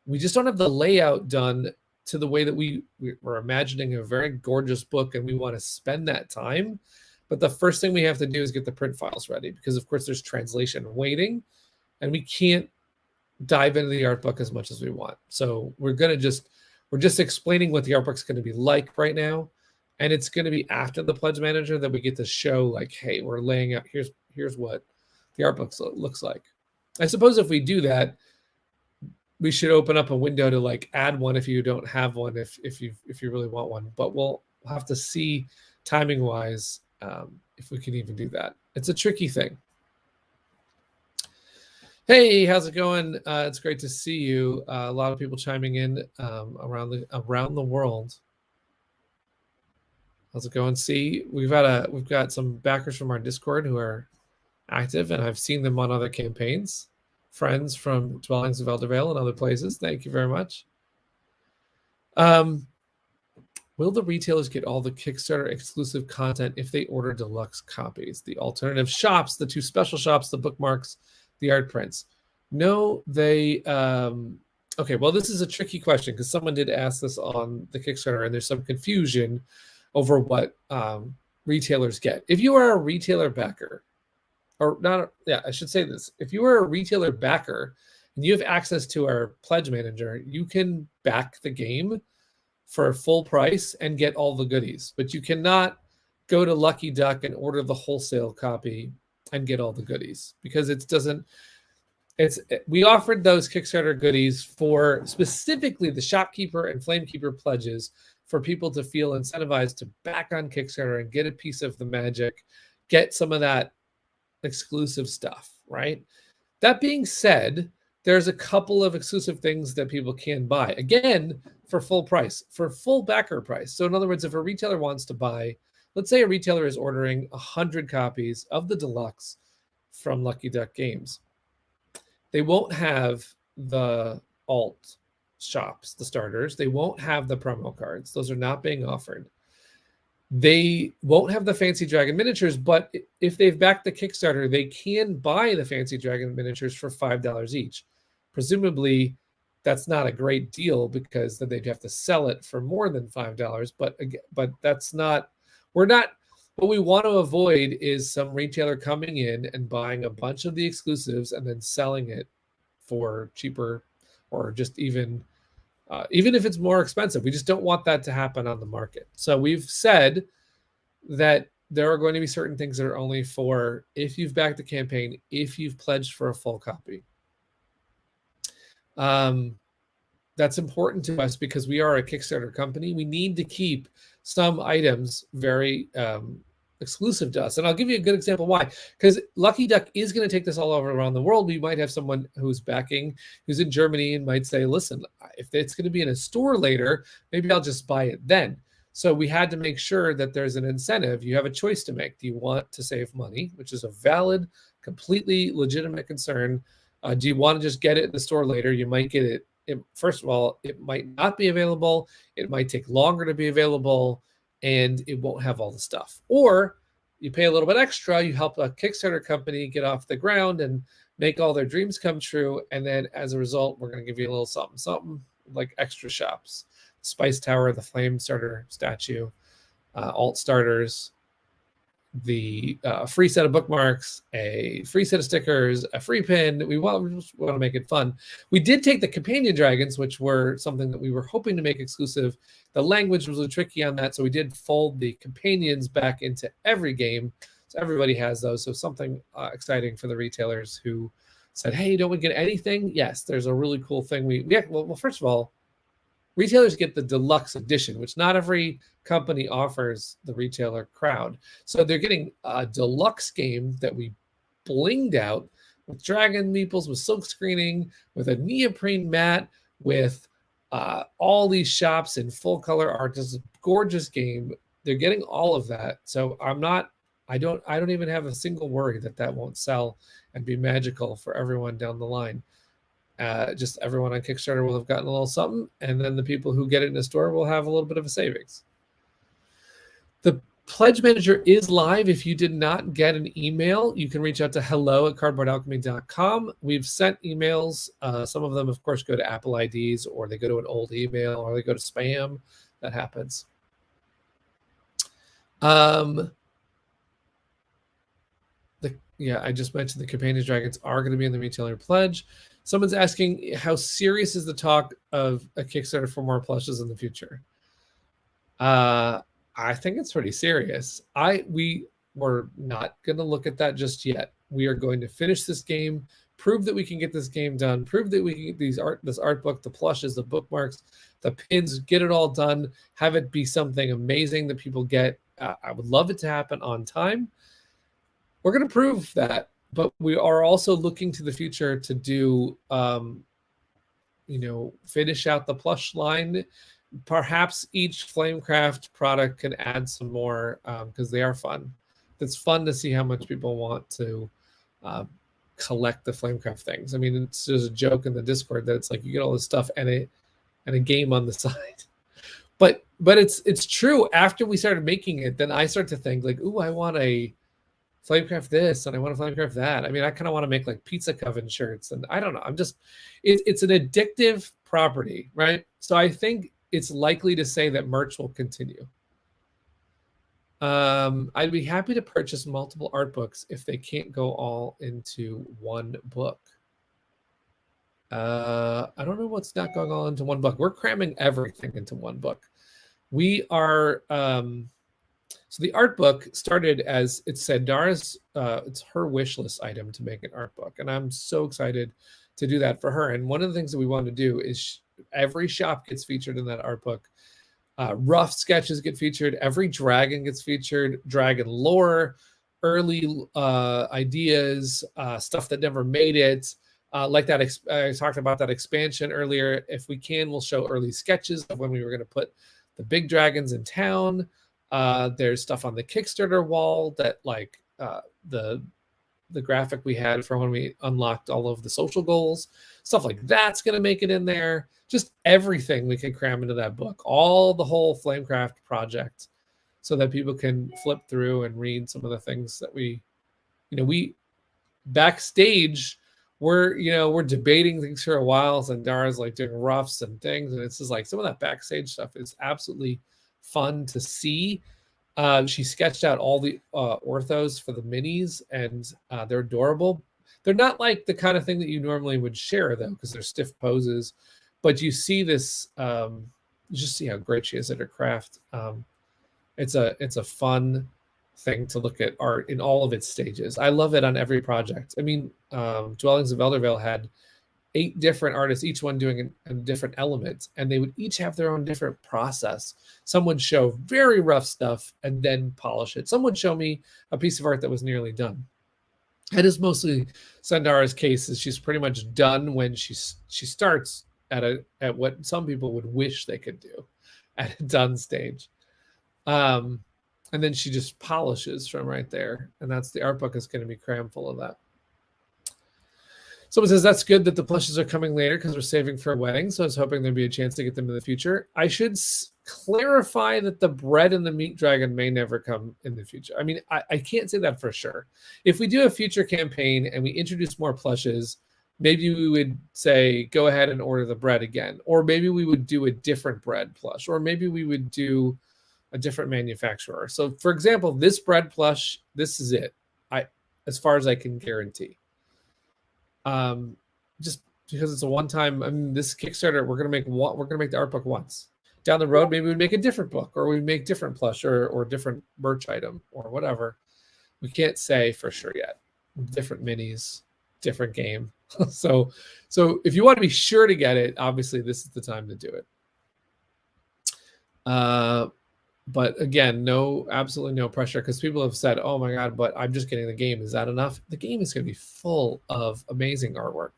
Speaker 1: we just don't have the layout done to the way that we're imagining a very gorgeous book, and we want to spend that time. But the first thing we have to do is get the print files ready, because of course there's translation waiting, and we can't dive into the art book as much as we want. So we're just explaining what the art book's going to be like right now. And it's going to be after the Pledge Manager that we get to show, like, hey, we're laying out, here's what the art book looks like. I suppose if we do that, we should open up a window to like add one if you don't have one, if you really want one. But we'll have to see timing wise if we can even do that. It's a tricky thing. Hey, how's it going? It's great to see you. A lot of people chiming in around the world. How's it going? See, we've got some backers from our Discord who are active, and I've seen them on other campaigns. Friends from Dwellings of Eldervale and other places. Thank you very much. Will the retailers get all the Kickstarter exclusive content if they order deluxe copies? The alternative shops, the 2 special shops, the bookmarks, the art prints. No, they okay, well, this is a tricky question because someone did ask this on the Kickstarter, and there's some confusion over what retailers get. If you are a retailer backer, or not, I should say this. If you are a retailer backer and you have access to our Pledge Manager, you can back the game for full price and get all the goodies, but you cannot go to Lucky Duck and order the wholesale copy and get all the goodies, because we offered those Kickstarter goodies for specifically the Shopkeeper and Flamekeeper pledges for people to feel incentivized to back on Kickstarter and get a piece of the magic, get some of that exclusive stuff, right? That being said, there's a couple of exclusive things that people can buy, again, for full price, for full backer price. So in other words, if a retailer wants to buy, let's say a retailer is ordering 100 copies of the deluxe from Lucky Duck Games, they won't have the alt shops, the starters. They won't have the promo cards. Those are not being offered. They won't have the Fancy Dragon miniatures, but if they've backed the Kickstarter, they can buy the Fancy Dragon miniatures for $5 each. Presumably, that's not a great deal because then they'd have to sell it for more than $5. But that's not. What we want to avoid is some retailer coming in and buying a bunch of the exclusives and then selling it for cheaper, or just even if it's more expensive. We just don't want that to happen on the market. So we've said that there are going to be certain things that are only for if you've backed the campaign, if you've pledged for a full copy. That's important to us because we are a Kickstarter company. We need to keep some items very exclusive to us. And I'll give you a good example why. Because Lucky Duck is going to take this all over around the world. We might have someone who's backing, who's in Germany, and might say, listen, if it's going to be in a store later, maybe I'll just buy it then. So we had to make sure that there's an incentive. You have a choice to make. Do you want to save money, which is a valid, completely legitimate concern? Do you want to just get it in the store later? You might get it. First of all, it might not be available. It might take longer to be available, and it won't have all the stuff. Or you pay a little bit extra. You help a Kickstarter company get off the ground and make all their dreams come true. And then as a result, we're going to give you a little something, something like extra shops. Spice Tower, the Flame Starter statue, alt starters, the free set of bookmarks, a free set of stickers, a free pin. We just want to make it fun. We did take the companion dragons, which were something that we were hoping to make exclusive. The language was a little tricky on that, so we did fold the companions back into every game. So everybody has those. So something exciting for the retailers who said, hey, don't we get anything? Yes, there's a really cool thing. Well, first of all, retailers get the deluxe edition, which not every company offers the retailer crowd. So they're getting a deluxe game that we blinged out with dragon meeples, with silk screening, with a neoprene mat, with all these shops in full color art. Just a gorgeous game. They're getting all of that. So I don't even have a single worry that won't sell and be magical for everyone down the line. Just everyone on Kickstarter will have gotten a little something, and then the people who get it in the store will have a little bit of a savings. The Pledge Manager is live. If you did not get an email, you can reach out to hello@cardboardalchemy.com. We've sent emails. Some of them, of course, go to Apple IDs, or they go to an old email, or they go to spam. That happens. I just mentioned the companion dragons are going to be in the retailer pledge. Someone's asking, how serious is the talk of a Kickstarter for more plushes in the future? I think it's pretty serious. We were not going to look at that just yet. We are going to finish this game, prove that we can get this game done, prove that we can get this art book, the plushes, the bookmarks, the pins, get it all done, have it be something amazing that people get. I would love it to happen on time. We're going to prove that. But we are also looking to the future to do, finish out the plush line. Perhaps each Flamecraft product can add some more because they are fun. It's fun to see how much people want to collect the Flamecraft things. I mean, it's just a joke in the Discord that it's like you get all this stuff and a game on the side. But it's true. After we started making it, then I start to think like, ooh, I want a Flamecraft this and I want to Flamecraft that. I mean, I kind of want to make like Pizza Coven shirts, and I don't know. It's an addictive property, right? So I think it's likely to say that merch will continue. I'd be happy to purchase multiple art books if they can't go all into one book. I don't know what's not going all into one book. We're cramming everything into one book. We are... So the art book started as it said, Dara's, it's her wish list item to make an art book. And I'm so excited to do that for her. And one of the things that we want to do is every shop gets featured in that art book. Rough sketches get featured. Every dragon gets featured. Dragon lore, early ideas, stuff that never made it. Like that, I talked about that expansion earlier. If we can, we'll show early sketches of when we were going to put the big dragons in town. There's stuff on the Kickstarter wall that like the graphic we had for when we unlocked all of the social goals, stuff like that's going to make it in there. Just everything we can cram into that book, the whole Flamecraft project, so that people can flip through and read some of the things that we backstage, we're debating things for a while. And Dara's like doing roughs and things. And it's just like some of that backstage stuff is absolutely fun to see. She sketched out all the orthos for the minis, and they're adorable. They're not like the kind of thing that you normally would share, though, because they're stiff poses. But you see this, just see how great she is at her craft. It's a fun thing to look at art in all of its stages. I love it on every project. I mean, Dwellings of Eldervale had 8 different artists, each one doing a different element, and they would each have their own different process. Some would show very rough stuff and then polish it. Some would show me a piece of art that was nearly done. That is mostly Sandara's case. Is she's pretty much done when she starts at what some people would wish they could do at a done stage. And then she just polishes from right there. And that's the art book is going to be crammed full of that. Someone says, that's good that the plushes are coming later because we're saving for a wedding. So I was hoping there'd be a chance to get them in the future. I should clarify that the bread and the meat dragon may never come in the future. I mean, I can't say that for sure. If we do a future campaign and we introduce more plushes, maybe we would say, go ahead and order the bread again. Or maybe we would do a different bread plush. Or maybe we would do a different manufacturer. So for example, this bread plush, this is it. As far as I can guarantee. Just because it's a one-time. I mean, this Kickstarter, we're gonna make the art book once. Down the road, maybe we make a different book, or we make different plush, or different merch item, or whatever. We can't say for sure yet. Different minis, different game. so if you want to be sure to get it, obviously this is the time to do it. But again, absolutely no pressure, because people have said, oh my God, but I'm just getting the game. Is that enough? The game is going to be full of amazing artwork.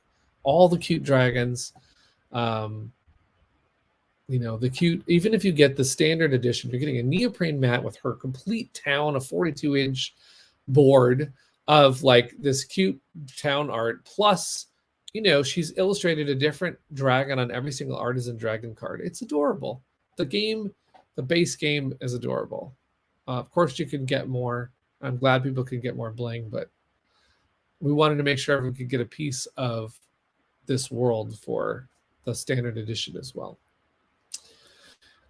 Speaker 1: All the cute dragons, the cute, even if you get the standard edition, you're getting a neoprene mat with her complete town, a 42-inch board of like this cute town art. Plus, she's illustrated a different dragon on every single artisan dragon card. It's adorable. The base game is adorable. Of course, you can get more. I'm glad people can get more bling, but we wanted to make sure everyone could get a piece of this world for the standard edition as well.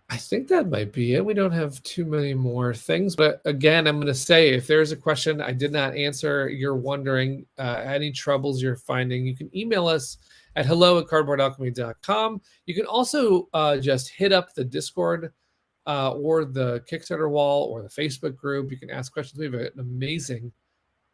Speaker 1: I think that might be it. We don't have too many more things, but again, I'm going to say, if there's a question I did not answer, you're wondering, any troubles you're finding, you can email us at hello@cardboardalchemy.com. You can also just hit up the Discord or the Kickstarter wall or the Facebook group. You can ask questions. We have an amazing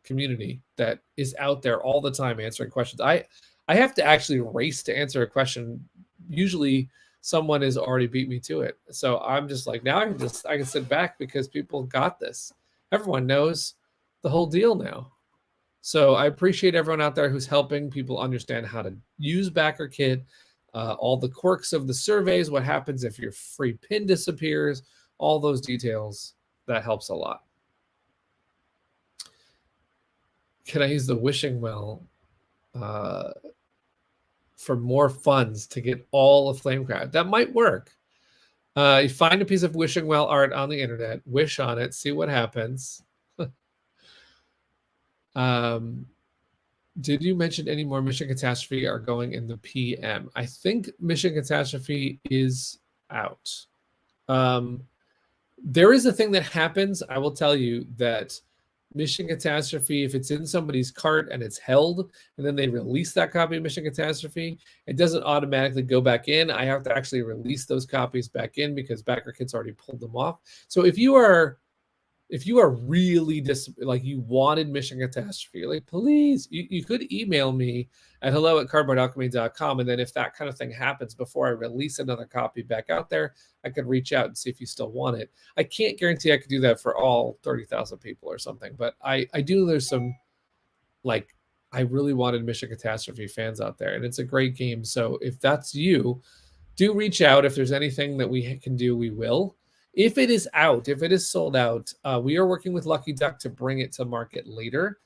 Speaker 1: community that is out there all the time answering questions. I have to actually race to answer a question. Usually someone has already beat me to it. So I'm just like, now I can sit back because people got this. Everyone knows the whole deal now. So I appreciate everyone out there who's helping people understand how to use BackerKit, all the quirks of the surveys, what happens if your free pin disappears, all those details. That helps a lot. Can I use the wishing well for more funds to get all of Flamecraft? That might work. You find a piece of wishing well art on the internet, wish on it, see what happens. Did you mention any more Mission Catastrophe are going in the PM? I think Mission Catastrophe is out. There is a thing that happens. I will tell you that Mission Catastrophe, if it's in somebody's cart and it's held, and then they release that copy of Mission Catastrophe, it doesn't automatically go back in. I have to actually release those copies back in because BackerKit's already pulled them off. So if you are really like you wanted Mission Catastrophe, like please, you could email me at hello@cardboardalchemy.com, and then if that kind of thing happens before I release another copy back out there, I could reach out and see if you still want it. I can't guarantee I could do that for all 30,000 people or something, but I do. There's some, like, I really wanted Mission Catastrophe fans out there, and it's a great game. So if that's you, do reach out. If there's anything that we can do, we will. If it is out, if it is sold out, we are working with Lucky Duck to bring it to market later.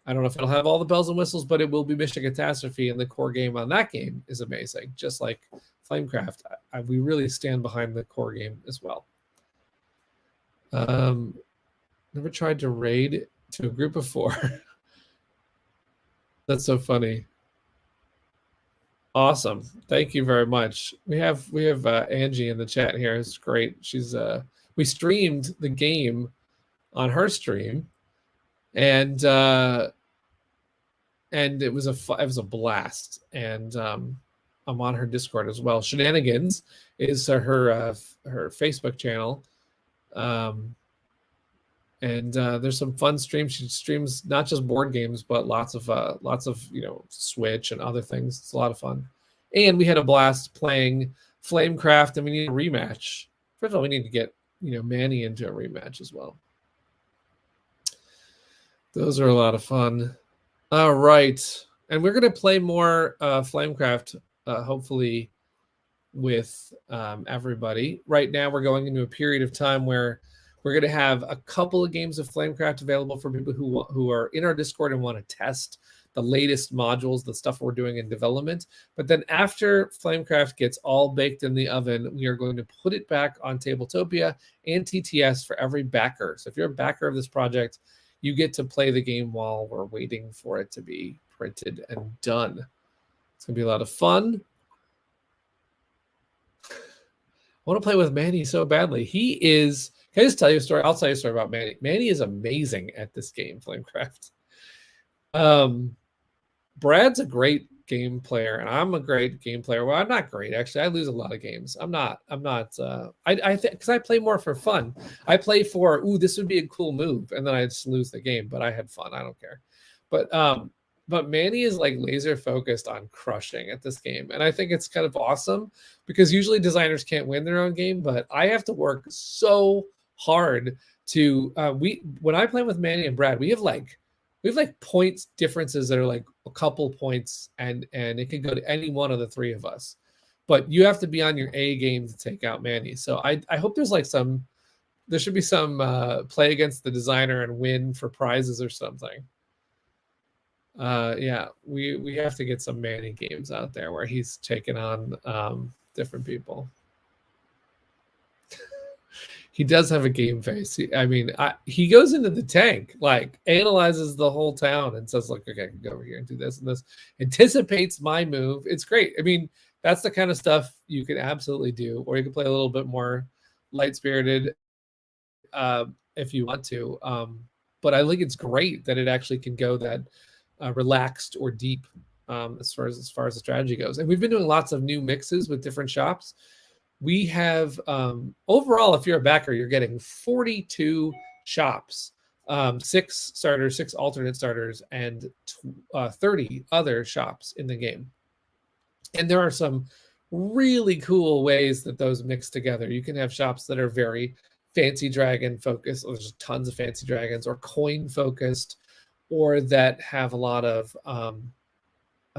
Speaker 1: I don't know if it'll have all the bells and whistles, but it will be Mission Catastrophe, and the core game on that game is amazing. Just like Flamecraft, we really stand behind the core game as well. Never tried to raid to a group of 4. That's so funny. Awesome. Thank you very much. We have Angie in the chat here. It's great. She's we streamed the game on her stream, and it was a blast. And I'm on her Discord as well. Shenanigans is her Facebook channel. And there's some fun streams. She streams not just board games, but lots of Switch and other things. It's a lot of fun. And we had a blast playing Flamecraft, and we need a rematch. First of all, we need to get Manny into a rematch as well. Those are a lot of fun. All right, and we're gonna play more Flamecraft, hopefully, with everybody. Right now, we're going into a period of time where we're going to have a couple of games of Flamecraft available for people who are in our Discord and want to test the latest modules, the stuff we're doing in development. But then after Flamecraft gets all baked in the oven, we are going to put it back on Tabletopia and TTS for every backer. So if you're a backer of this project, you get to play the game while we're waiting for it to be printed and done. It's going to be a lot of fun. I want to play with Manny so badly. He is... Can I just tell you a story? I'll tell you a story about Manny. Manny is amazing at this game, Flamecraft. Brad's a great game player, and I'm a great game player. Well, I'm not great, actually. I lose a lot of games. I'm not. I think because I play more for fun. I play for, this would be a cool move, and then I just lose the game. But I had fun. I don't care. But Manny is like laser focused on crushing at this game. And I think it's kind of awesome because usually designers can't win their own game, but I have to work so hard to when I play with Manny and Brad, we have like points differences that are like a couple points, and it can go to any one of the three of us. But you have to be on your A game to take out Manny. So I hope there's like there should be some play against the designer and win for prizes or something. Yeah, we have to get some Manny games out there where he's taking on different people. He does have a game face. He goes into the tank, like analyzes the whole town and says, look, okay, I can go over here and do this and this. Anticipates my move. It's great. I mean, that's the kind of stuff you can absolutely do, or you can play a little bit more light-spirited if you want to. But I think it's great that it actually can go that relaxed or deep as far as the strategy goes. And we've been doing lots of new mixes with different shops. We have overall, if you're a backer, you're getting 42 shops, 6 starters, 6 alternate starters, and 30 other shops in the game. And there are some really cool ways that those mix together. You can have shops that are very fancy dragon focused, or there's tons of fancy dragons, or coin focused, or that have a lot of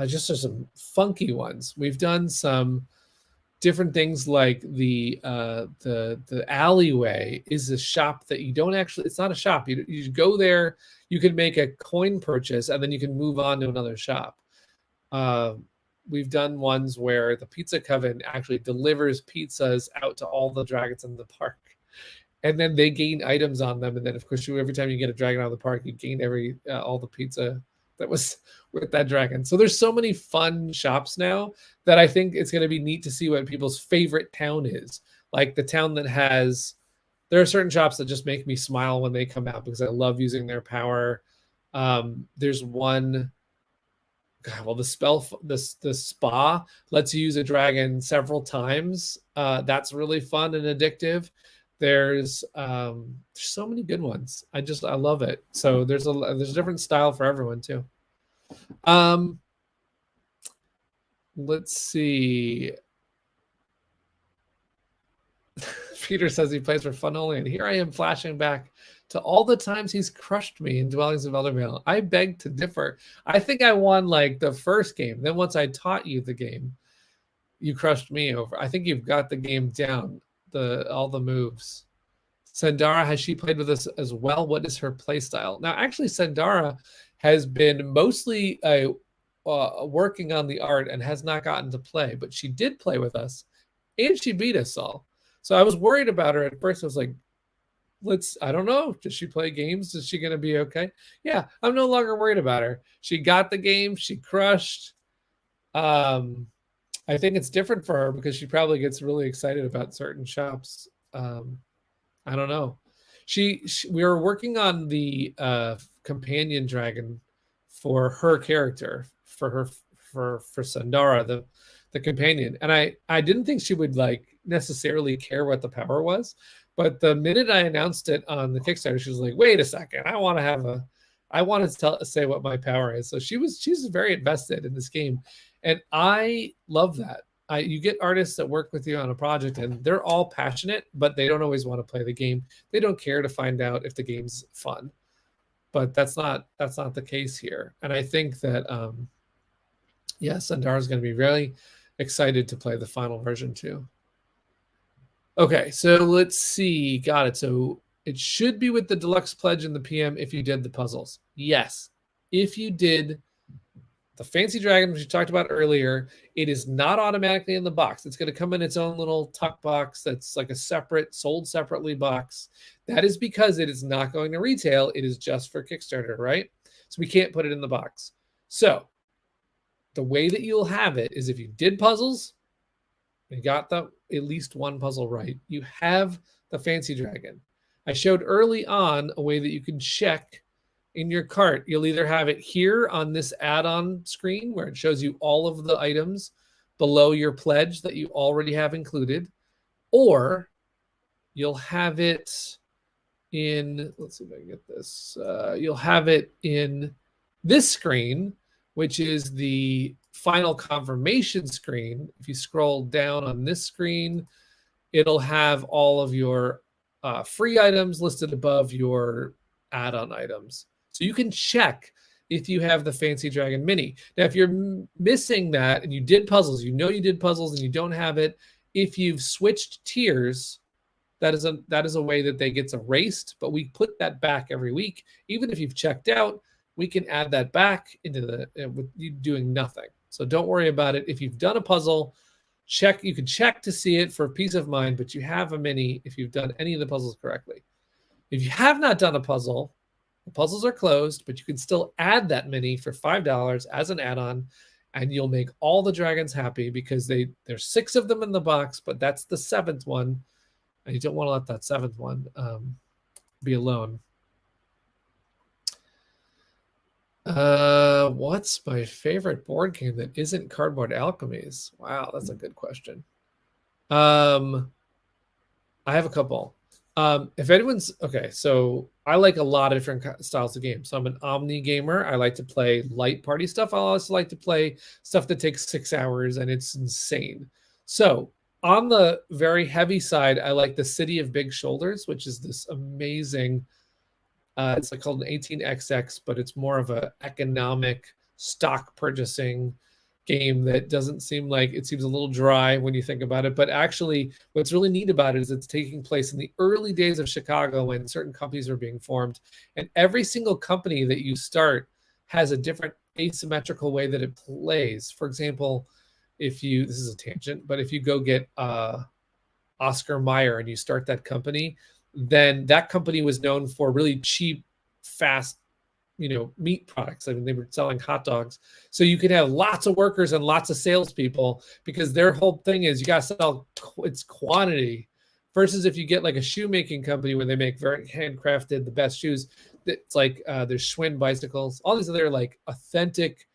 Speaker 1: just some funky ones. We've done some different things like the alleyway is a shop that you don't actually, it's not a shop. You go there, you can make a coin purchase, and then you can move on to another shop. We've done ones where the Pizza Coven actually delivers pizzas out to all the dragons in the park. And then they gain items on them. And then, of course, every time you get a dragon out of the park, you gain all the pizza that was with that dragon. So there's so many fun shops now that I think it's going to be neat to see what people's favorite town is. Like the town that there are certain shops that just make me smile when they come out because I love using their power. There's one, the spa lets you use a dragon several times. That's really fun and addictive. There's so many good ones. I love it. So there's a different style for everyone too. Let's see. Peter says he plays for fun only, and here I am flashing back to all the times he's crushed me in Dwellings of Eldervale. I beg to differ. I think I won like the first game. Then once I taught you the game, you crushed me over. I think you've got the game down. All the moves. Sandara, has she played with us as well? What is her play style? Now, actually, Sandara has been mostly working on the art and has not gotten to play, but she did play with us, and she beat us all. So I was worried about her at first. I was like, I don't know. Does she play games? Is she going to be okay? Yeah, I'm no longer worried about her. She got the game. She crushed. I think it's different for her because she probably gets really excited about certain shops. I don't know. We were working on the companion dragon for her character, for Sandara, the companion, and I didn't think she would like necessarily care what the power was, But the minute I announced it on the Kickstarter, she was like, "Wait a second, I want to say what my power is." So she's very invested in this game, and I love that. You get artists that work with you on a project, and they're all passionate, but they don't always want to play the game. They don't care to find out if the game's fun. But that's not the case here, and I think that yeah, Sundar is going to be really excited to play the final version too. Okay, so let's see. Got it. So it should be with the deluxe pledge in the PM if you did the puzzles. Yes. If you did the Fancy Dragon, which you talked about earlier, it is not automatically in the box. It's going to come in its own little tuck box that's like a separate, sold separately box. That is because it is not going to retail. It is just for Kickstarter, right? So we can't put it in the box. So the way that you'll have it is if you did puzzles, you got at least one puzzle right, you have the Fancy Dragon. I showed early on a way that you can check in your cart. You'll either have it here on this add-on screen where it shows you all of the items below your pledge that you already have included, or you'll have it in, let's see if I can get this, you'll have it in this screen, which is the final confirmation screen. If you scroll down on this screen, it'll have all of your free items listed above your add-on items. So you can check if you have the Fancy Dragon Mini. Now, if you're missing that and you did puzzles, you know you did puzzles and you don't have it, if you've switched tiers, that is a way that they gets erased, but we put that back every week. Even if you've checked out, we can add that back into with you doing nothing. So don't worry about it. If you've done a puzzle, you can check to see it for peace of mind, but you have a mini if you've done any of the puzzles correctly. If you have not done a puzzle, the puzzles are closed, but you can still add that mini for $5 as an add-on, and you'll make all the dragons happy because there's 6 of them in the box, but that's the 7th one, and you don't want to let that 7th one be alone. What's my favorite board game that isn't Cardboard Alchemies? Wow, that's a good question. I have a couple. If anyone's okay, so I like a lot of different styles of games. So I'm an omni gamer. I like to play light party stuff. I also like to play stuff that takes 6 hours and it's insane. So on the very heavy side, I like the City of Big Shoulders, which is this amazing. It's like called an 18XX, but it's more of a economic stock purchasing game that doesn't seem like, it seems a little dry when you think about it. But actually, what's really neat about it is it's taking place in the early days of Chicago when certain companies are being formed. And every single company that you start has a different asymmetrical way that it plays. For example, this is a tangent, but if you go get Oscar Mayer and you start that company, then that company was known for really cheap, fast, meat products. I mean, they were selling hot dogs. So you could have lots of workers and lots of salespeople because their whole thing is you got to sell its quantity. Versus if you get like a shoemaking company where they make very handcrafted, the best shoes, it's like there's Schwinn bicycles, all these other like authentic,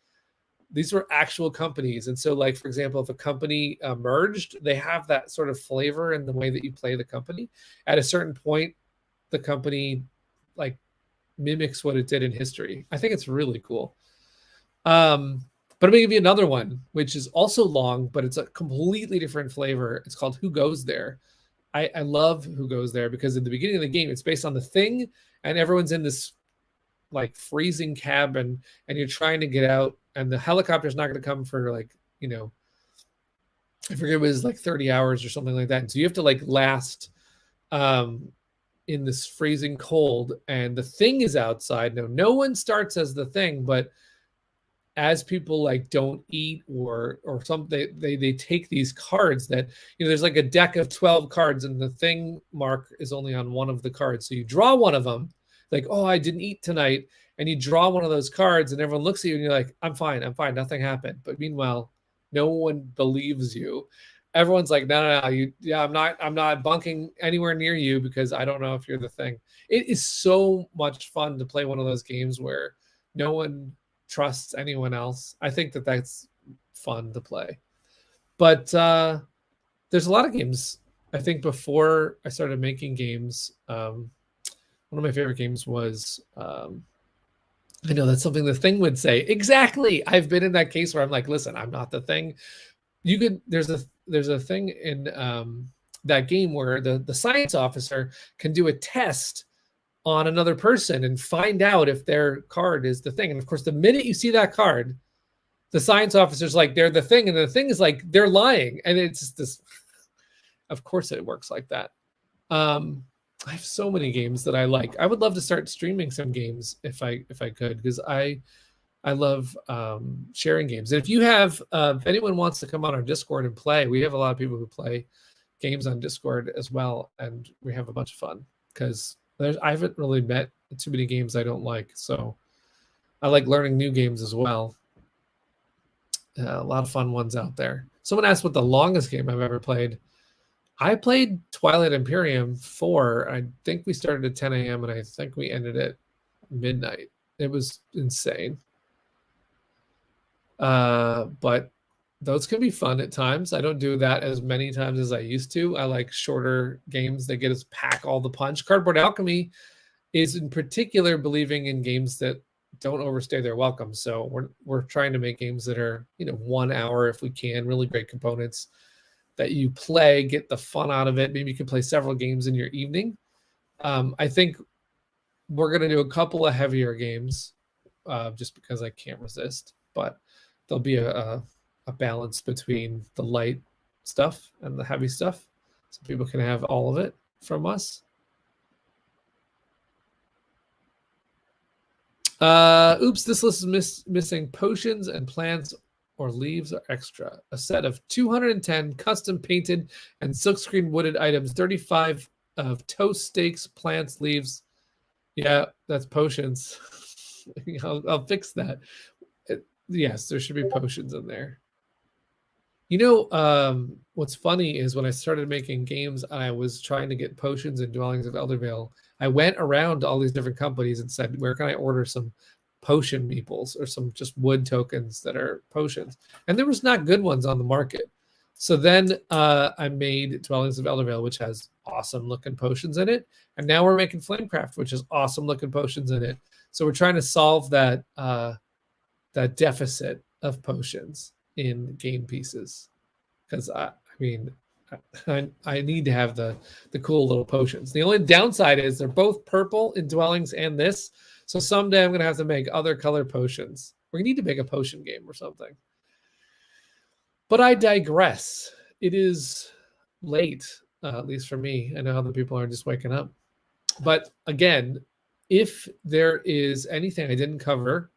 Speaker 1: these were actual companies. And so like, for example, if a company merged, they have that sort of flavor in the way that you play the company. At a certain point, the company like mimics what it did in history. I think it's really cool. But I'm going to give you another one, which is also long, but it's a completely different flavor. It's called Who Goes There? I love Who Goes There because at the beginning of the game, it's based on The Thing, and everyone's in this like freezing cabin, and you're trying to get out, and the helicopter's not going to come for like, I forget, it was like 30 hours or something like that. And so you have to like last in this freezing cold, and the Thing is outside. Now, no one starts as the Thing, but as people like don't eat or something, they take these cards that, there's like a deck of 12 cards and the Thing mark is only on one of the cards. So you draw one of them, like, oh, I didn't eat tonight. And you draw one of those cards and everyone looks at you and you're like, I'm fine. Nothing happened. But meanwhile, no one believes you. Everyone's like, no, I'm not bunking anywhere near you because I don't know if you're the Thing. It is so much fun to play one of those games where no one trusts anyone else. I think that's fun to play. But there's a lot of games I think before I started making games, one of my favorite games was, I know that's something the Thing would say. Exactly. I've been in that case where I'm like, listen, I'm not the Thing. You could, there's a thing in that game where the science officer can do a test on another person and find out if their card is the Thing. And of course, the minute you see that card, the science officer's like, they're the Thing. And the Thing is like, they're lying. And it's just this, of course it works like that. I have so many games that I like. I would love to start streaming some games if I could, because I love sharing games. And if you have, if anyone wants to come on our Discord and play, we have a lot of people who play games on Discord as well, and we have a bunch of fun because I haven't really met too many games I don't like. So I like learning new games as well. A lot of fun ones out there. Someone asked what the longest game I've ever played. I played Twilight Imperium 4. I think we started at 10 a.m. and I think we ended at midnight. It was insane. But those can be fun at times. I don't do that as many times as I used to. I like shorter games that get us pack all the punch. Cardboard Alchemy is in particular believing in games that don't overstay their welcome. So we're trying to make games that are, 1 hour if we can, really great components that you play, get the fun out of it. Maybe you can play several games in your evening. I think we're going to do a couple of heavier games just because I can't resist, but there'll be a balance between the light stuff and the heavy stuff so people can have all of it from us. Oops, this list is missing potions and plants or leaves are extra. A set of 210 custom painted and silkscreen wooded items, 35 of toast steaks, plants, leaves. Yeah, that's potions. I'll fix that. Yes, there should be potions in there. What's funny is when I started making games and I was trying to get potions in Dwellings of Eldervale, I went around to all these different companies and said, where can I order some potion meeples or some just wood tokens that are potions? And there was not good ones on the market. So then I made Dwellings of Eldervale, which has awesome looking potions in it. And now we're making Flamecraft, which has awesome looking potions in it. So we're trying to solve that that deficit of potions in game pieces, because I need to have the cool little potions. The only downside is they're both purple in Dwellings and this, so someday I'm gonna have to make other color potions. We need to make a potion game or something. But I digress. It is late, at least for me. I know other people are just waking up. But again, if there is anything I didn't cover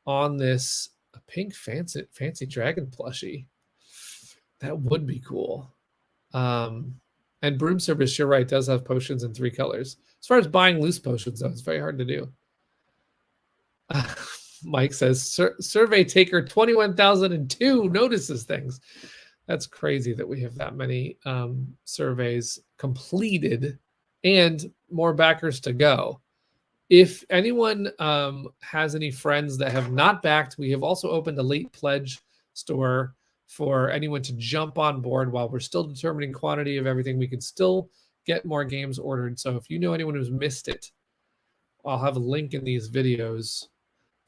Speaker 1: on this pink fancy dragon plushie, that would be cool. And Broom Service, you're right, does have potions in 3 colors. As far as buying loose potions, though, it's very hard to do. Mike says, survey taker 21,002 notices things. That's crazy that we have that many surveys completed and more backers to go. If anyone has any friends that have not backed, we have also opened a late pledge store for anyone to jump on board while we're still determining quantity of everything. We can still get more games ordered. So if you know anyone who's missed it, I'll have a link in these videos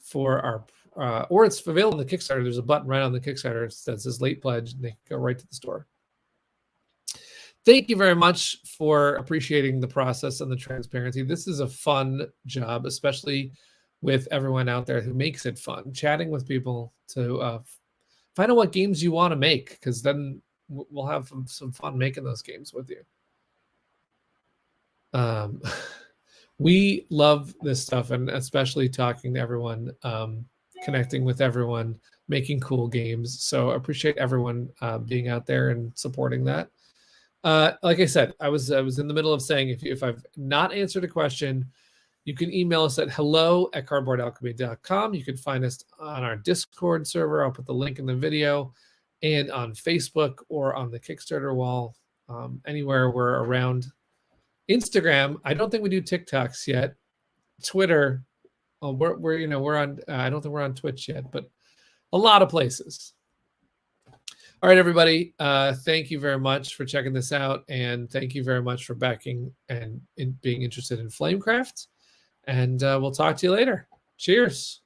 Speaker 1: for our, or it's available on the Kickstarter. There's a button right on the Kickstarter that says late pledge, and they can go right to the store. Thank you very much for appreciating the process and the transparency. This is a fun job, especially with everyone out there who makes it fun. Chatting with people to find out what games you want to make, because then we'll have some fun making those games with you. We love this stuff, and especially talking to everyone, connecting with everyone, making cool games. So I appreciate everyone being out there and supporting that. Like I said, I was in the middle of saying if I've not answered a question, you can email us at hello@cardboardalchemy.com. You can find us on our Discord server. I'll put the link in the video, and on Facebook or on the Kickstarter wall, anywhere we're around. Instagram, I don't think we do TikToks yet. Twitter, we're on. I don't think we're on Twitch yet, but a lot of places. All right, everybody. Thank you very much for checking this out. And thank you very much for backing and being interested in Flamecraft. And we'll talk to you later. Cheers.